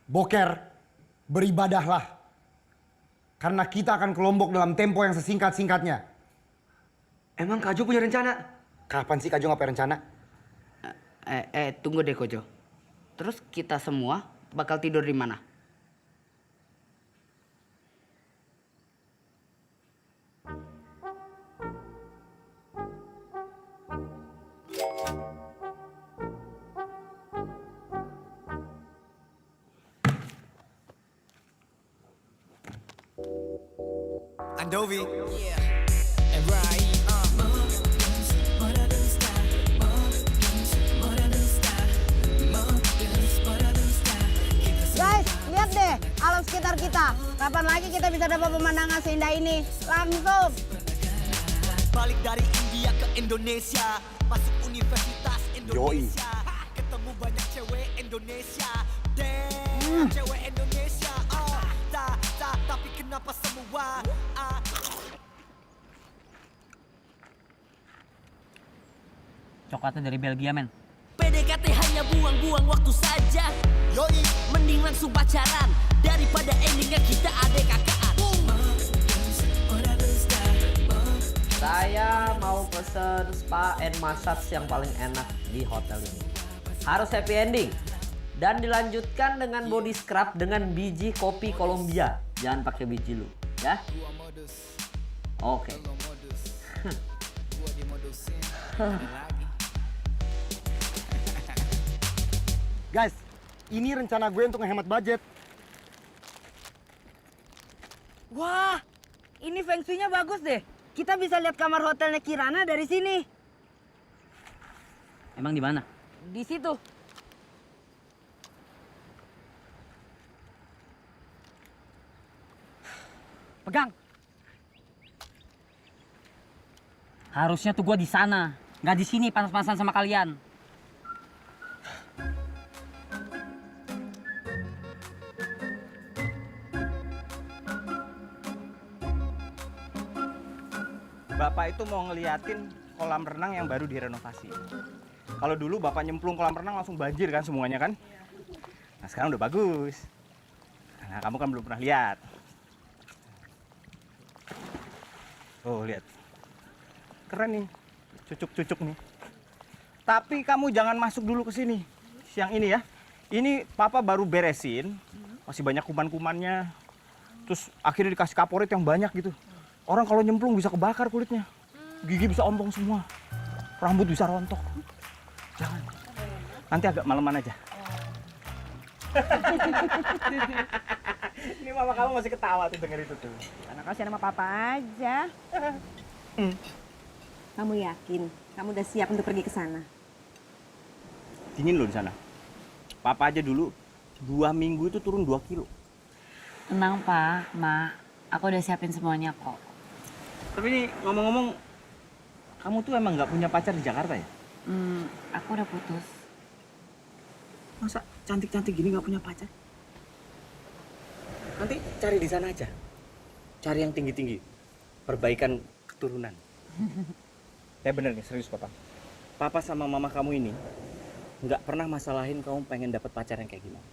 boker, beribadahlah. Karena kita akan ke Lombok dalam tempo yang sesingkat-singkatnya. Emang Kak Jo punya rencana? Kapan sih Kak Jo nggak punya rencana? Tunggu deh Kojo. Terus kita semua bakal tidur di mana? Andovi. Yeah. And right. Guys, lihat deh alam sekitar kita. Kapan lagi kita bisa dapat pemandangan seindah ini? Langsung. Balik dari India ke Indonesia, masuk Universitas Indonesia. Ketemu banyak cewek Indonesia. Damn, cewek Indonesia. Oh, tapi kenapa semua? Coklatnya dari Belgia, men. PDKT hanya buang-buang waktu saja. Yoi, mending langsung pacaran daripada endingnya kita adek-kakaan. Saya mau pesen spa and massage yang paling enak di hotel ini. Harus happy ending. Dan dilanjutkan dengan body scrub dengan biji kopi Colombia. Jangan pakai biji lu, ya. Oke. Guys, ini rencana gue untuk menghemat budget. Wah, ini feng shui-nya bagus deh. Kita bisa lihat kamar hotelnya Kirana dari sini. Emang di mana? Di situ. Pegang. Harusnya tuh gua di sana, nggak di sini panas-panasan sama kalian. Bapak itu mau ngeliatin kolam renang yang baru direnovasi. Kalau dulu Bapak nyemplung kolam renang langsung banjir kan semuanya kan? Nah sekarang udah bagus. Nah kamu kan belum pernah lihat. Oh lihat. Keren nih. Cucuk-cucuk nih. Tapi kamu jangan masuk dulu ke sini. Siang ini ya. Ini Papa baru beresin. Masih banyak kuman-kumannya. Terus akhirnya dikasih kaporit yang banyak gitu. Orang kalau nyemplung bisa kebakar kulitnya. Gigi bisa ompong semua. Rambut bisa rontok. Jangan. Nanti agak maleman aja. Ini mama kamu masih ketawa tuh denger itu tuh. Karena kasihan sama papa aja. Kamu yakin? Kamu udah siap untuk pergi ke sana? Dingin loh di sana. Papa aja dulu 2 minggu itu turun 2 kilo. Tenang Pak, Ma. Aku udah siapin semuanya kok. Tapi ini ngomong-ngomong, kamu tuh emang nggak punya pacar di Jakarta ya? Aku udah putus. Masa cantik-cantik gini nggak punya pacar? Nanti cari di sana aja. Cari yang tinggi-tinggi. Perbaikan keturunan. Bener nih, serius Papa. Papa sama mama kamu ini nggak pernah masalahin kamu pengen dapat pacar yang kayak gimana.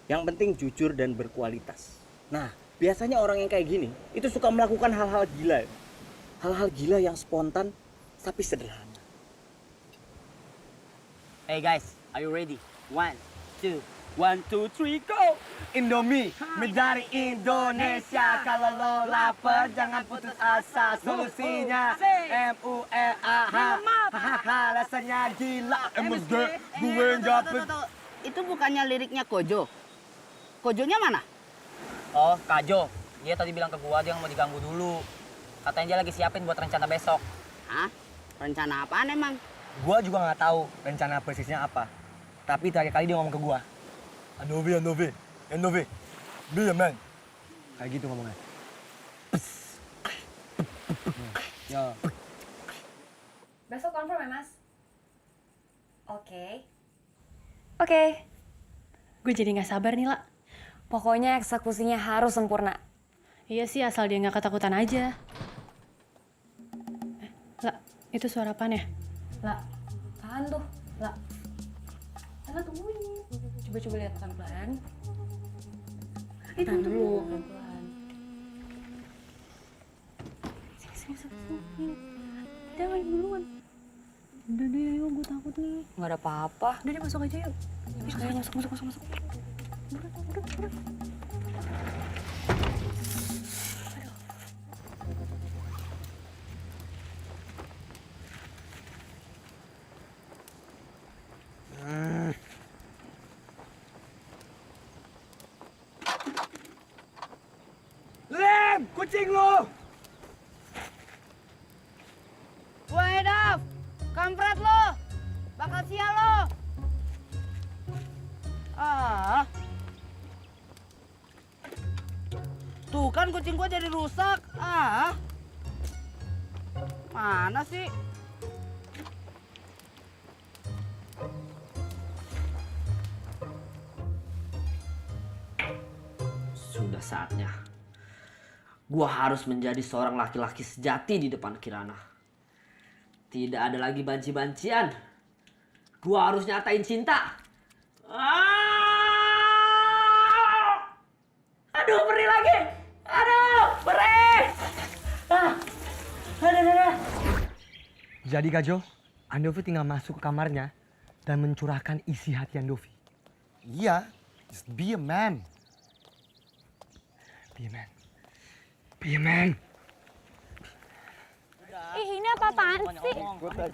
Yang penting jujur dan berkualitas. Nah, biasanya orang yang kayak gini itu suka melakukan hal-hal gila. Hal-hal gila yang spontan tapi sederhana. Hey guys, are you ready? 1, 2, 1, 2, 3, go! Indomie, mie dari Indonesia. Kalau lo lapar jangan putus asa. Solusinya MULAH. Hahaha, rasanya gila. MSG, gue dapet. Itu bukannya liriknya Kojo. Kojonya mana? Oh, Kajo. Dia tadi bilang ke gua dia nggak mau diganggu dulu. Katanya dia lagi siapin buat rencana besok. Hah? Rencana apaan emang? Gua juga nggak tahu rencana persisnya apa. Tapi terakhir kali dia ngomong ke gua. Andovi, be a man. Kayak gitu ngomongnya. Ya. Besok confirm ya, Mas? Oke. Oke. Gue jadi nggak sabar nih, La. Pokoknya eksekusinya harus sempurna. Iya sih, asal dia nggak ketakutan aja. La, itu suara apaan ya? La, apaan tuh? La, La tungguin. Coba lihat pelan-pelan. Itu dulu. Pelan-pelan. Sini. Jangan duluan. Udah deh, yuk, gue takut nih. Nggak ada apa-apa. Udah deh, masuk aja yuk. Masuk. Udah. Lem, kucing lu! Woi Dav, kampret lo. Bakal sial lo. Tuh kan kucing gua jadi rusak. Mana sih? Sudah saatnya. Gua harus menjadi seorang laki-laki sejati di depan Kirana. Tidak ada lagi banci-bancian. Gua harus nyatain cinta. Aduh, perih lagi. Aduh, perih. Aduh. Jadi Gajo, Andovi tinggal masuk ke kamarnya dan mencurahkan isi hati Andovi. Iya, just be a man. Be a man. Be a man. Ih, ini apa-apaan sih?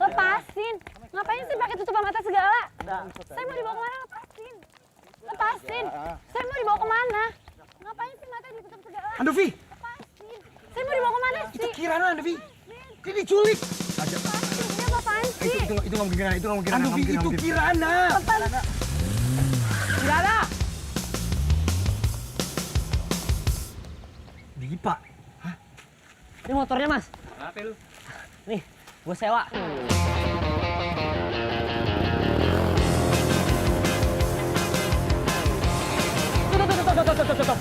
Lepasin. Ngapain sih pakai tutupan mata segala? Saya mau dibawa kemana? Lepasin. Lepasin. Saya mau dibawa kemana? Ngapain sih mata ditutup segala? Andovi! Lepasin. Saya mau dibawa kemana sih? Itu Kirana, Andovi. Dia diculik. Ini apa-apaan sih? Itu nggak mungkin Kirana, itu nggak mungkin Kirana. Andovi, itu Kirana. Kirana! Dipa. Ini motornya, Mas. Kenapa lu? Nih, gue sewa. Tuh.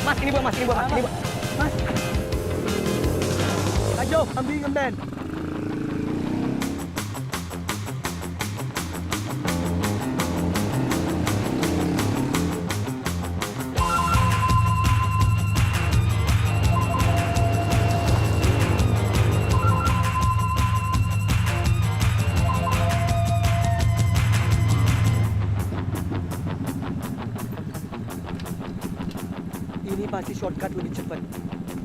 Mas, ini buat Mas. Mas. Ayo, I'm being a man. Ini pasti shortcut lebih cepat.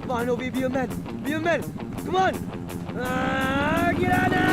Come on, Novi, be a man. Be a man. Come on. Kirana!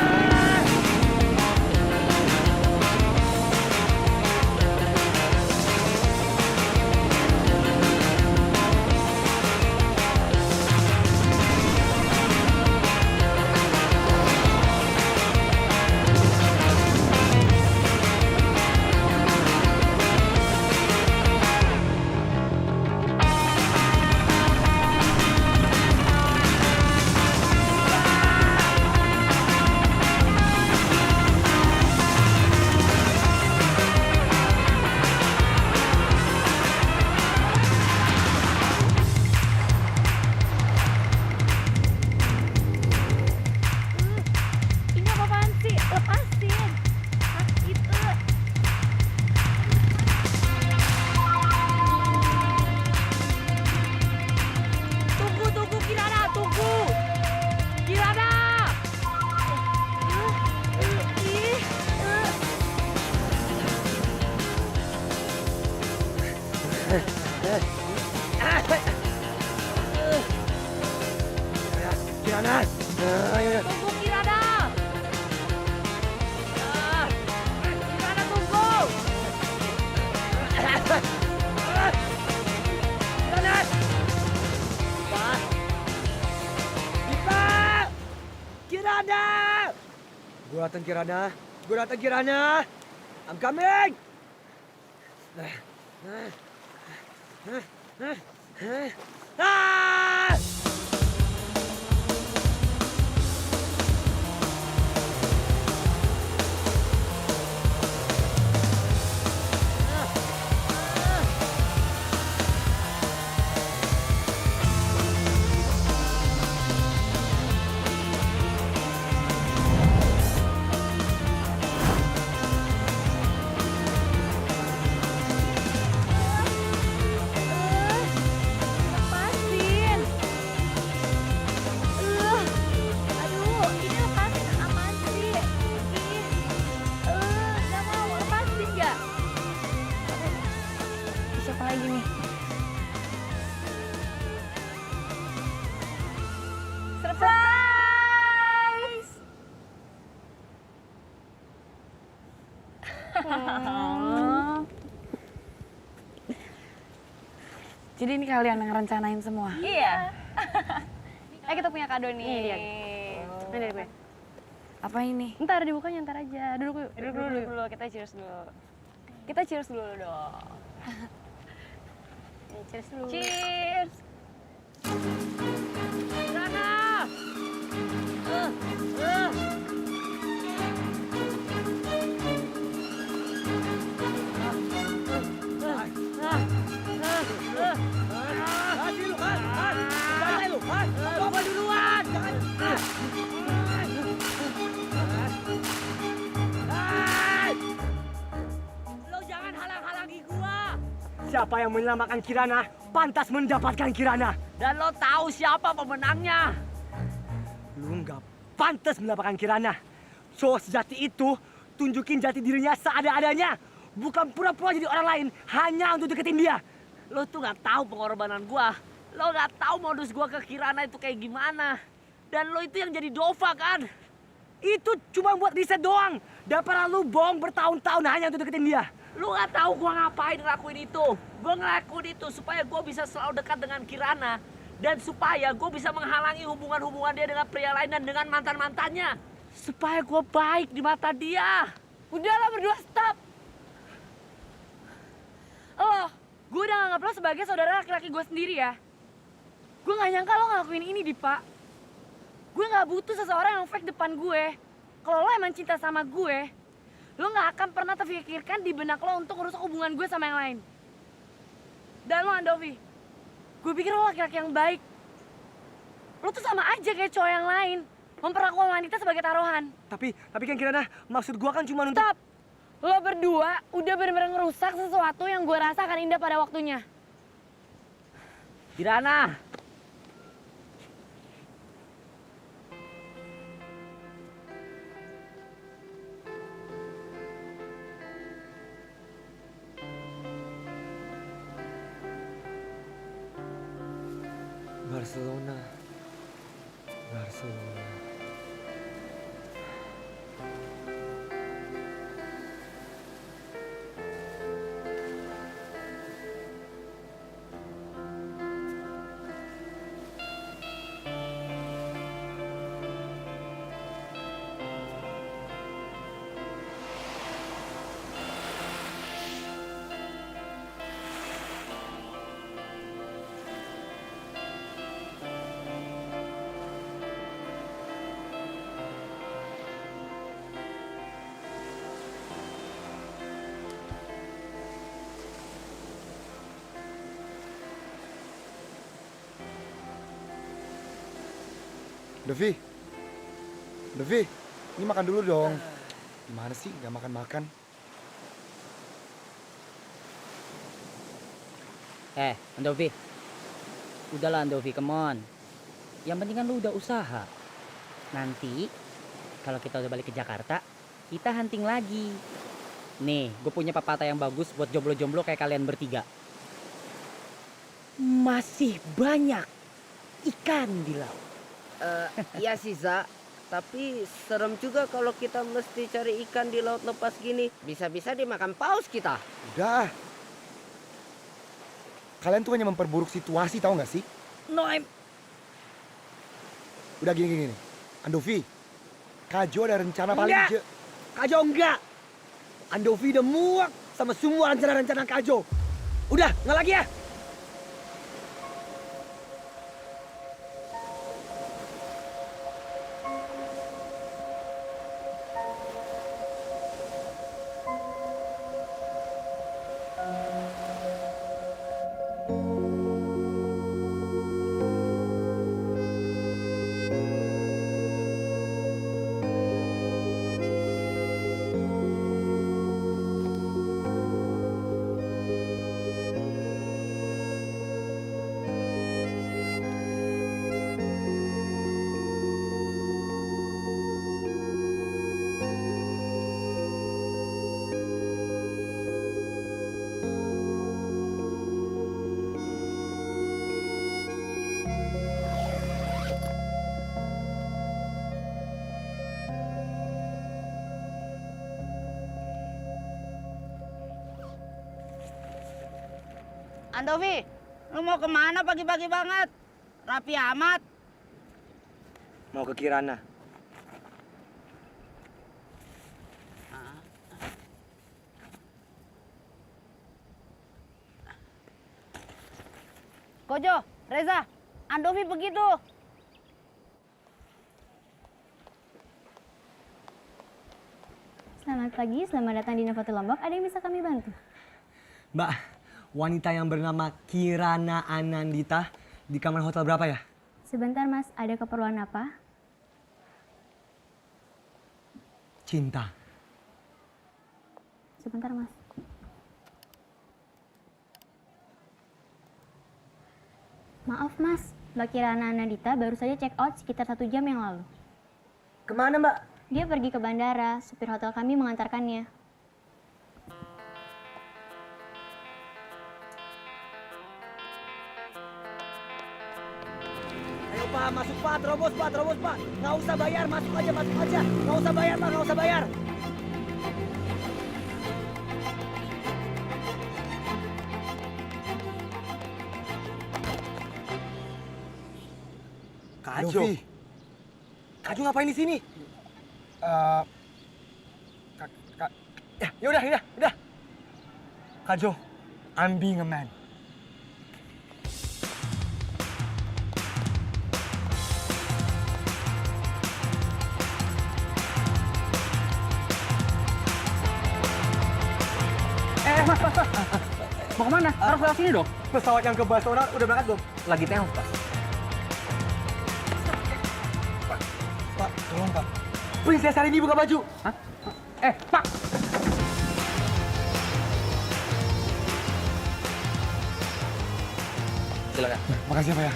Ini apa-apaan sih? Lepasin. Sakit. Tunggu Kirana, tunggu. Kirana. Kirana! Tunggu Kirana. Kirana tunggu. Kirana! Pak! Dipa! Kirana! Gue datang Kirana! I'm coming! Ah! Lepasin. Aduh, ini lepasin aman sih. Gak mau, lepasin gak? Siapa lagi nih? Surprise! Jadi ini kalian yang rencanain semua? Iya. Kita punya kado nih. Ini dari gue. Apa ini? Ntar dibukanya ntar aja. Duduk yuk. Duduk dulu. Kita cheers dulu. Kita cheers dulu dong. Cheers dulu. Cheers. Kirana. Apa duluan? Lo jangan halang-halangi gua. Siapa yang menyelamatkan Kirana, pantas mendapatkan Kirana. Dan lo tahu siapa pemenangnya? Lu nggak pantas mendapatkan Kirana. So, sejati itu, tunjukin jati dirinya seada-adanya. bukan pura-pura jadi orang lain hanya untuk deketin dia. Lo tuh nggak tahu pengorbanan gua. Lo nggak tahu modus gua ke Kirana itu kayak gimana. Dan lo itu yang jadi Dova kan? Itu cuma buat riset doang. Daripada lu bohong bertahun-tahun hanya untuk deketin dia. Lu nggak tahu gua ngapain ngelakuin itu. Gua ngelakuin itu supaya gua bisa selalu dekat dengan Kirana. Dan supaya gua bisa menghalangi hubungan-hubungan dia dengan pria lain dan dengan mantan-mantannya. Supaya gua baik di mata dia. Udahlah berdua, stop. Gue udah nganggap lo sebagai saudara laki-laki gue sendiri ya. Gue gak nyangka lo ngelakuin ini, Dipa. Gue gak butuh seseorang yang fake depan gue. Kalau lo emang cinta sama gue, lo gak akan pernah terpikirkan di benak lo untuk ngerusak hubungan gue sama yang lain. Dan lo, Andovi, gue pikir lo laki-laki yang baik. Lo tuh sama aja kayak cowok yang lain, memperlakukan wanita sebagai taruhan. Tapi kan Kirana, maksud gua kan cuma untuk... Stop! Lo berdua udah bener-bener ngerusak sesuatu yang gue rasa akan indah pada waktunya. Kirana. Barcelona. Devi, ini makan dulu dong. Gimana sih nggak makan-makan? Andovi. Udahlah Andovi, come on. Yang penting kan lu udah usaha. Nanti kalau kita udah balik ke Jakarta, kita hunting lagi. Nih, gue punya pepatah yang bagus buat jomblo-jomblo kayak kalian bertiga. Masih banyak ikan di laut. Iya sih, Za. Tapi serem juga kalau kita mesti cari ikan di laut lepas gini. Bisa-bisa dimakan paus kita. Udah. Kalian tuh hanya memperburuk situasi, tahu nggak sih? No, Udah gini. Andovi, Kajo ada rencana paling... Enggak! Kajo enggak! Andovi udah muak sama semua rencana-rencana Kajo. Udah, nggak lagi ya? Andovi, lu mau kemana pagi-pagi banget? Rapi amat. Mau ke Kirana. Kojo, Reza, Andovi begitu. Selamat pagi, selamat datang di Novotel Lombok. Ada yang bisa kami bantu? Mbak, wanita yang bernama Kirana Anandita di kamar hotel berapa ya? Sebentar mas, ada keperluan apa? Cinta. Sebentar mas. Maaf mas, Mbak Kirana Anandita baru saja check out sekitar 1 jam yang lalu. Kemana mbak? Dia pergi ke bandara, supir hotel kami mengantarkannya. masuk Pak, terobos Pak. Nggak usah bayar, masuk aja. Nggak usah bayar Pak, nggak usah bayar. Kajo. Kajo ngapain di sini? Ya udah. Kajo, I'm being a man. Mas. Mau kemana? Harus lewat sini dong. Pesawat yang ke Barcelona udah berangkat belum? Lagi tengok, Pak. Pak, tolong Pak. Princess hari ini buka baju. Hah? Pak. Silakan. Makasih ya Pak ya.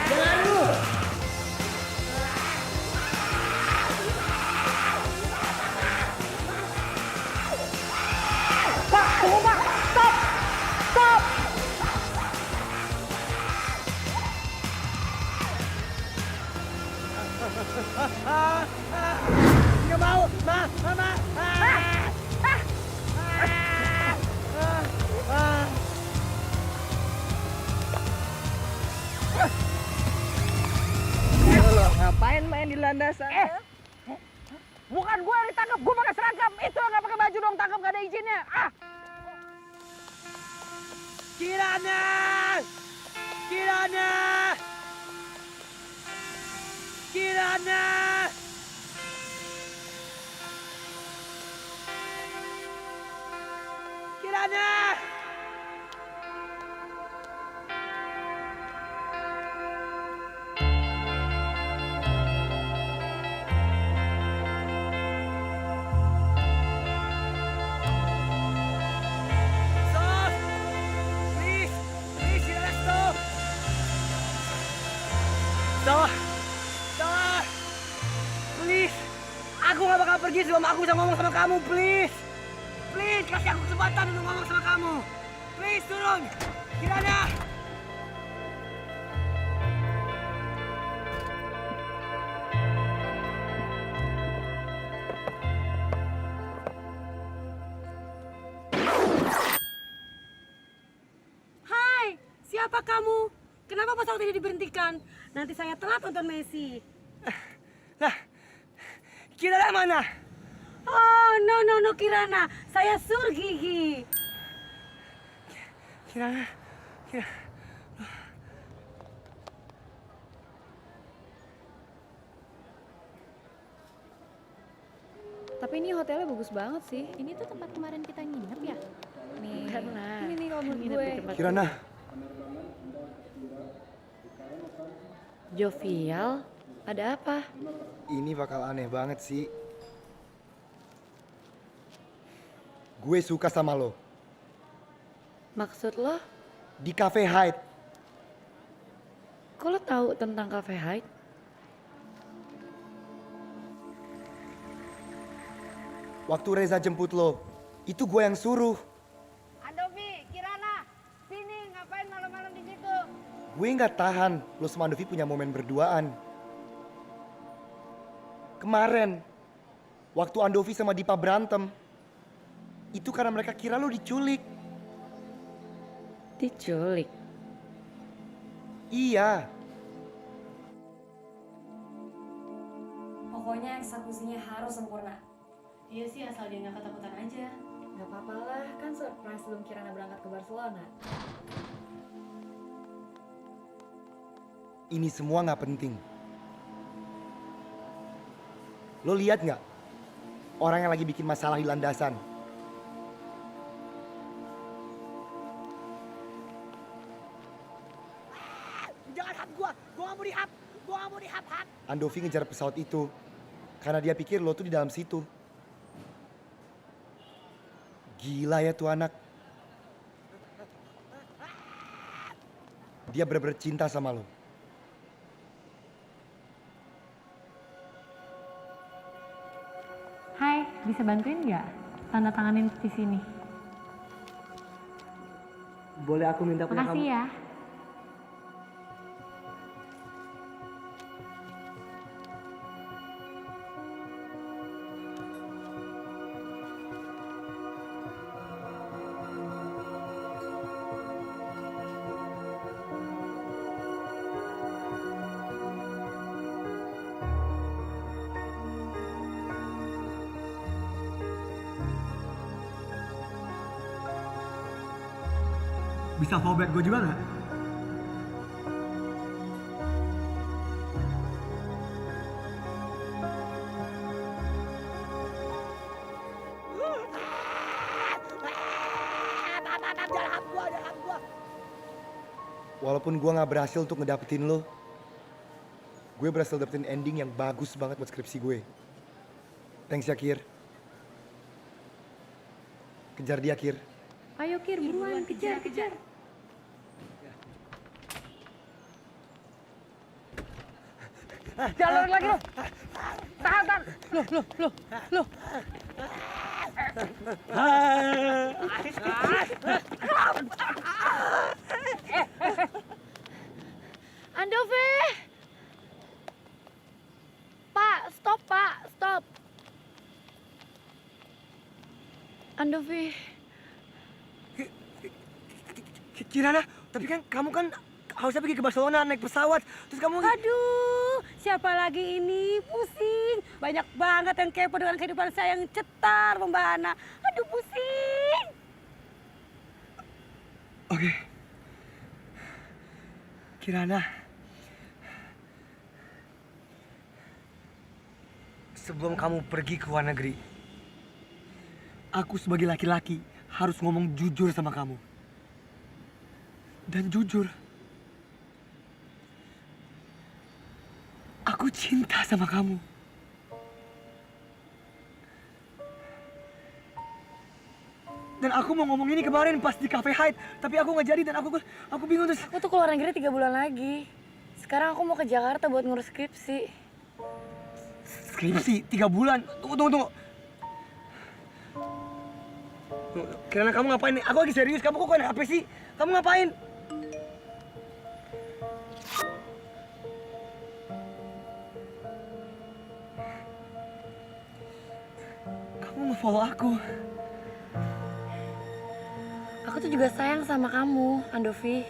Jangan lu. Pak, tunggu Pak. Stop. Nggak mau, Mama. Ngapain main di landasan? Bukan gue yang ditangkap, gue pakai seragam. Itu nggak pakai baju dong, tangkap gak ada izinnya. Kirana! Stop! Please, Kirana, stop! Stop! Please! Aku gak bakal pergi sebelum aku bisa ngomong sama kamu, please! Please, kasih aku kesempatan untuk ngomong sama kamu! Please, turun! Kirana! Hai, siapa kamu? Kenapa pesawat ini diberhentikan? Nanti saya telat nonton Messi. Kirana mana? Oh, no, Kirana. Saya Sur Gigi. Kirana. Tapi ini hotelnya bagus banget sih. Ini tuh tempat kemarin kita nginep ya? Nih, Karena ini nih kalau menurut nginep gue. di tempat Kirana, Jovial, ada apa? ini bakal aneh banget sih. Gue suka sama lo. Maksud lo? Di Cafe Hyde. Kok lo tahu tentang Cafe Hyde? Waktu Reza jemput lo, itu gue yang suruh. Andovi, Kirana, sini ngapain malam-malam di situ? Gue nggak tahan lo sama Andovi punya momen berduaan. Kemarin, waktu Andovi sama Dipa berantem, itu karena mereka kira lo diculik. Diculik? Iya. Pokoknya eksekusinya harus sempurna. Iya sih, asal dia nggak ketakutan aja. Nggak apa-apa lah, kan surprise sebelum Kirana berangkat ke Barcelona. Ini semua nggak penting. Lo lihat nggak orang yang lagi bikin masalah di landasan? Jangan hap gua nggak mau dihap. Andovi ngejar pesawat itu karena dia pikir lo tuh di dalam situ. Gila ya tuh anak. Dia bener-bener cinta sama lo. Hai, bisa bantuin nggak tanda tanganin petisi ini? Boleh aku minta punya Makasih kamu? ya. Bisa follow back gue juga nggak? Walaupun gue nggak berhasil untuk ngedapetin lo, gue berhasil dapetin ending yang bagus banget buat skripsi gue. Thanks ya Kir. Kejar dia Kir. Ayo Kir, buruan, kejar. Jalan lagi lo. Tahan. Loh. Andovi! Pak, stop. Andovi. Kirana, tapi kan kamu kan harusnya pergi ke Barcelona naik pesawat. Terus kamu... Aduh, siapa lagi ini? Pusing. Banyak banget yang kepo dengan kehidupan saya yang cetar, membahana. Aduh, pusing. Oke. Kirana. Sebelum kamu pergi ke luar negeri, aku sebagai laki-laki harus ngomong jujur sama kamu. Dan jujur, aku cinta sama kamu. Dan aku mau ngomong ini kemarin pas di Cafe Hyde, tapi aku nggak jadi dan aku bingung terus. Aku tuh keluar negeri 3 bulan lagi. Sekarang aku mau ke Jakarta buat ngurus skripsi. Skripsi 3 bulan. Tunggu. Kirana, kamu ngapain nih? Aku lagi serius. Kamu kok main HP sih? Kamu ngapain? Kamu nge-follow aku. Aku tuh juga sayang sama kamu, Andovi.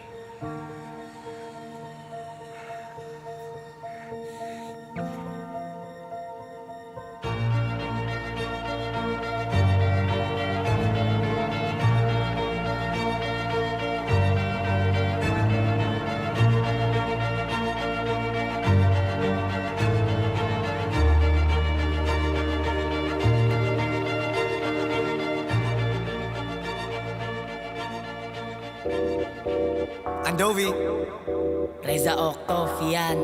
Andovi, Reza Oktavian,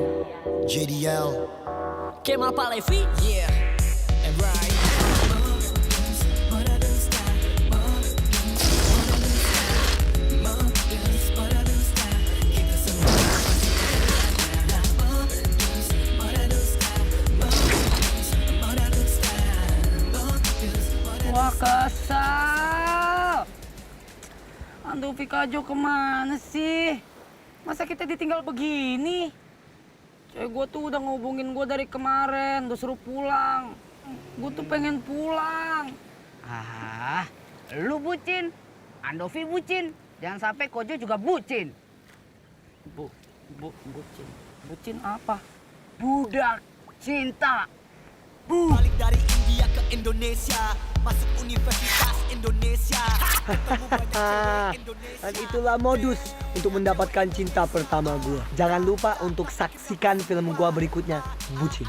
JDL, Kemal Palevi, yeah, and right. Wah, kesal. Andovi Kajo kemana sih? Masa kita ditinggal begini? Cewek gue tuh udah ngehubungin gue dari kemarin, udah suruh pulang. Gue tuh pengen pulang. Ah, lu bucin, Andovi bucin. Jangan sampai Kojo juga bucin. Bucin. Bucin apa? Budak cinta. Balik dari India ke Indonesia, masuk Universitas Indonesia. Dan itulah modus untuk mendapatkan cinta pertama gue. Jangan lupa untuk saksikan film gue berikutnya, Bucin.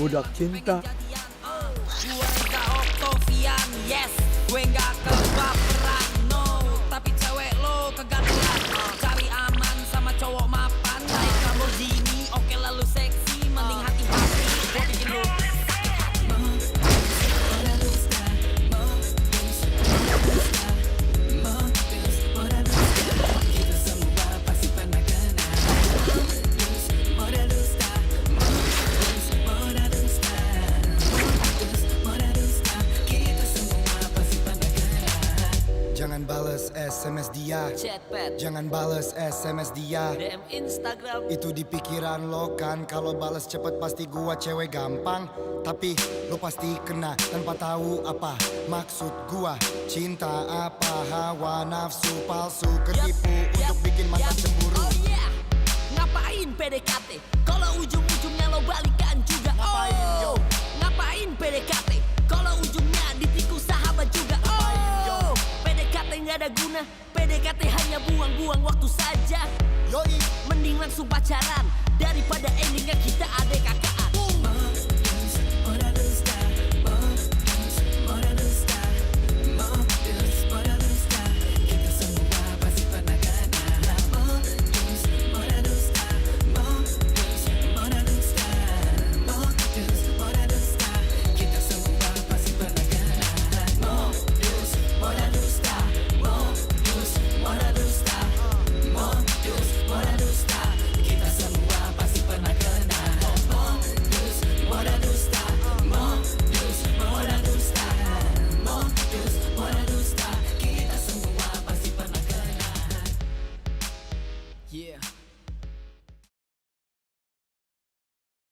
Budak cinta. Gue Reza Oktavian, yes. Gue gak kebaperan, no. Tapi cewek lo kegatelan. Cari aman sama cowok mapan. Naik Lamborghini, oke lalu seksi. Mending hati-hati, gue bikin lo sakit hati. Jangan bales SMS dia. Chatpad. Jangan bales SMS dia. DM Instagram. Itu di pikiran lo kan. Kalau bales cepet pasti gua cewek gampang. Tapi lo pasti kena tanpa tahu apa maksud gua. Cinta apa, hawa nafsu palsu, ketipu untuk bikin mantan cemburu. Oh yeah. Ngapain PDKT kalau ujung-ujungnya lo balikan juga? Oh, ngapain PDKT kalau ujungnya ditiku sahabat juga? Oh, PDKT nggak ada guna, PDKT hanya buang-buang waktu saja. Mending langsung pacaran daripada endingnya kita adek kakak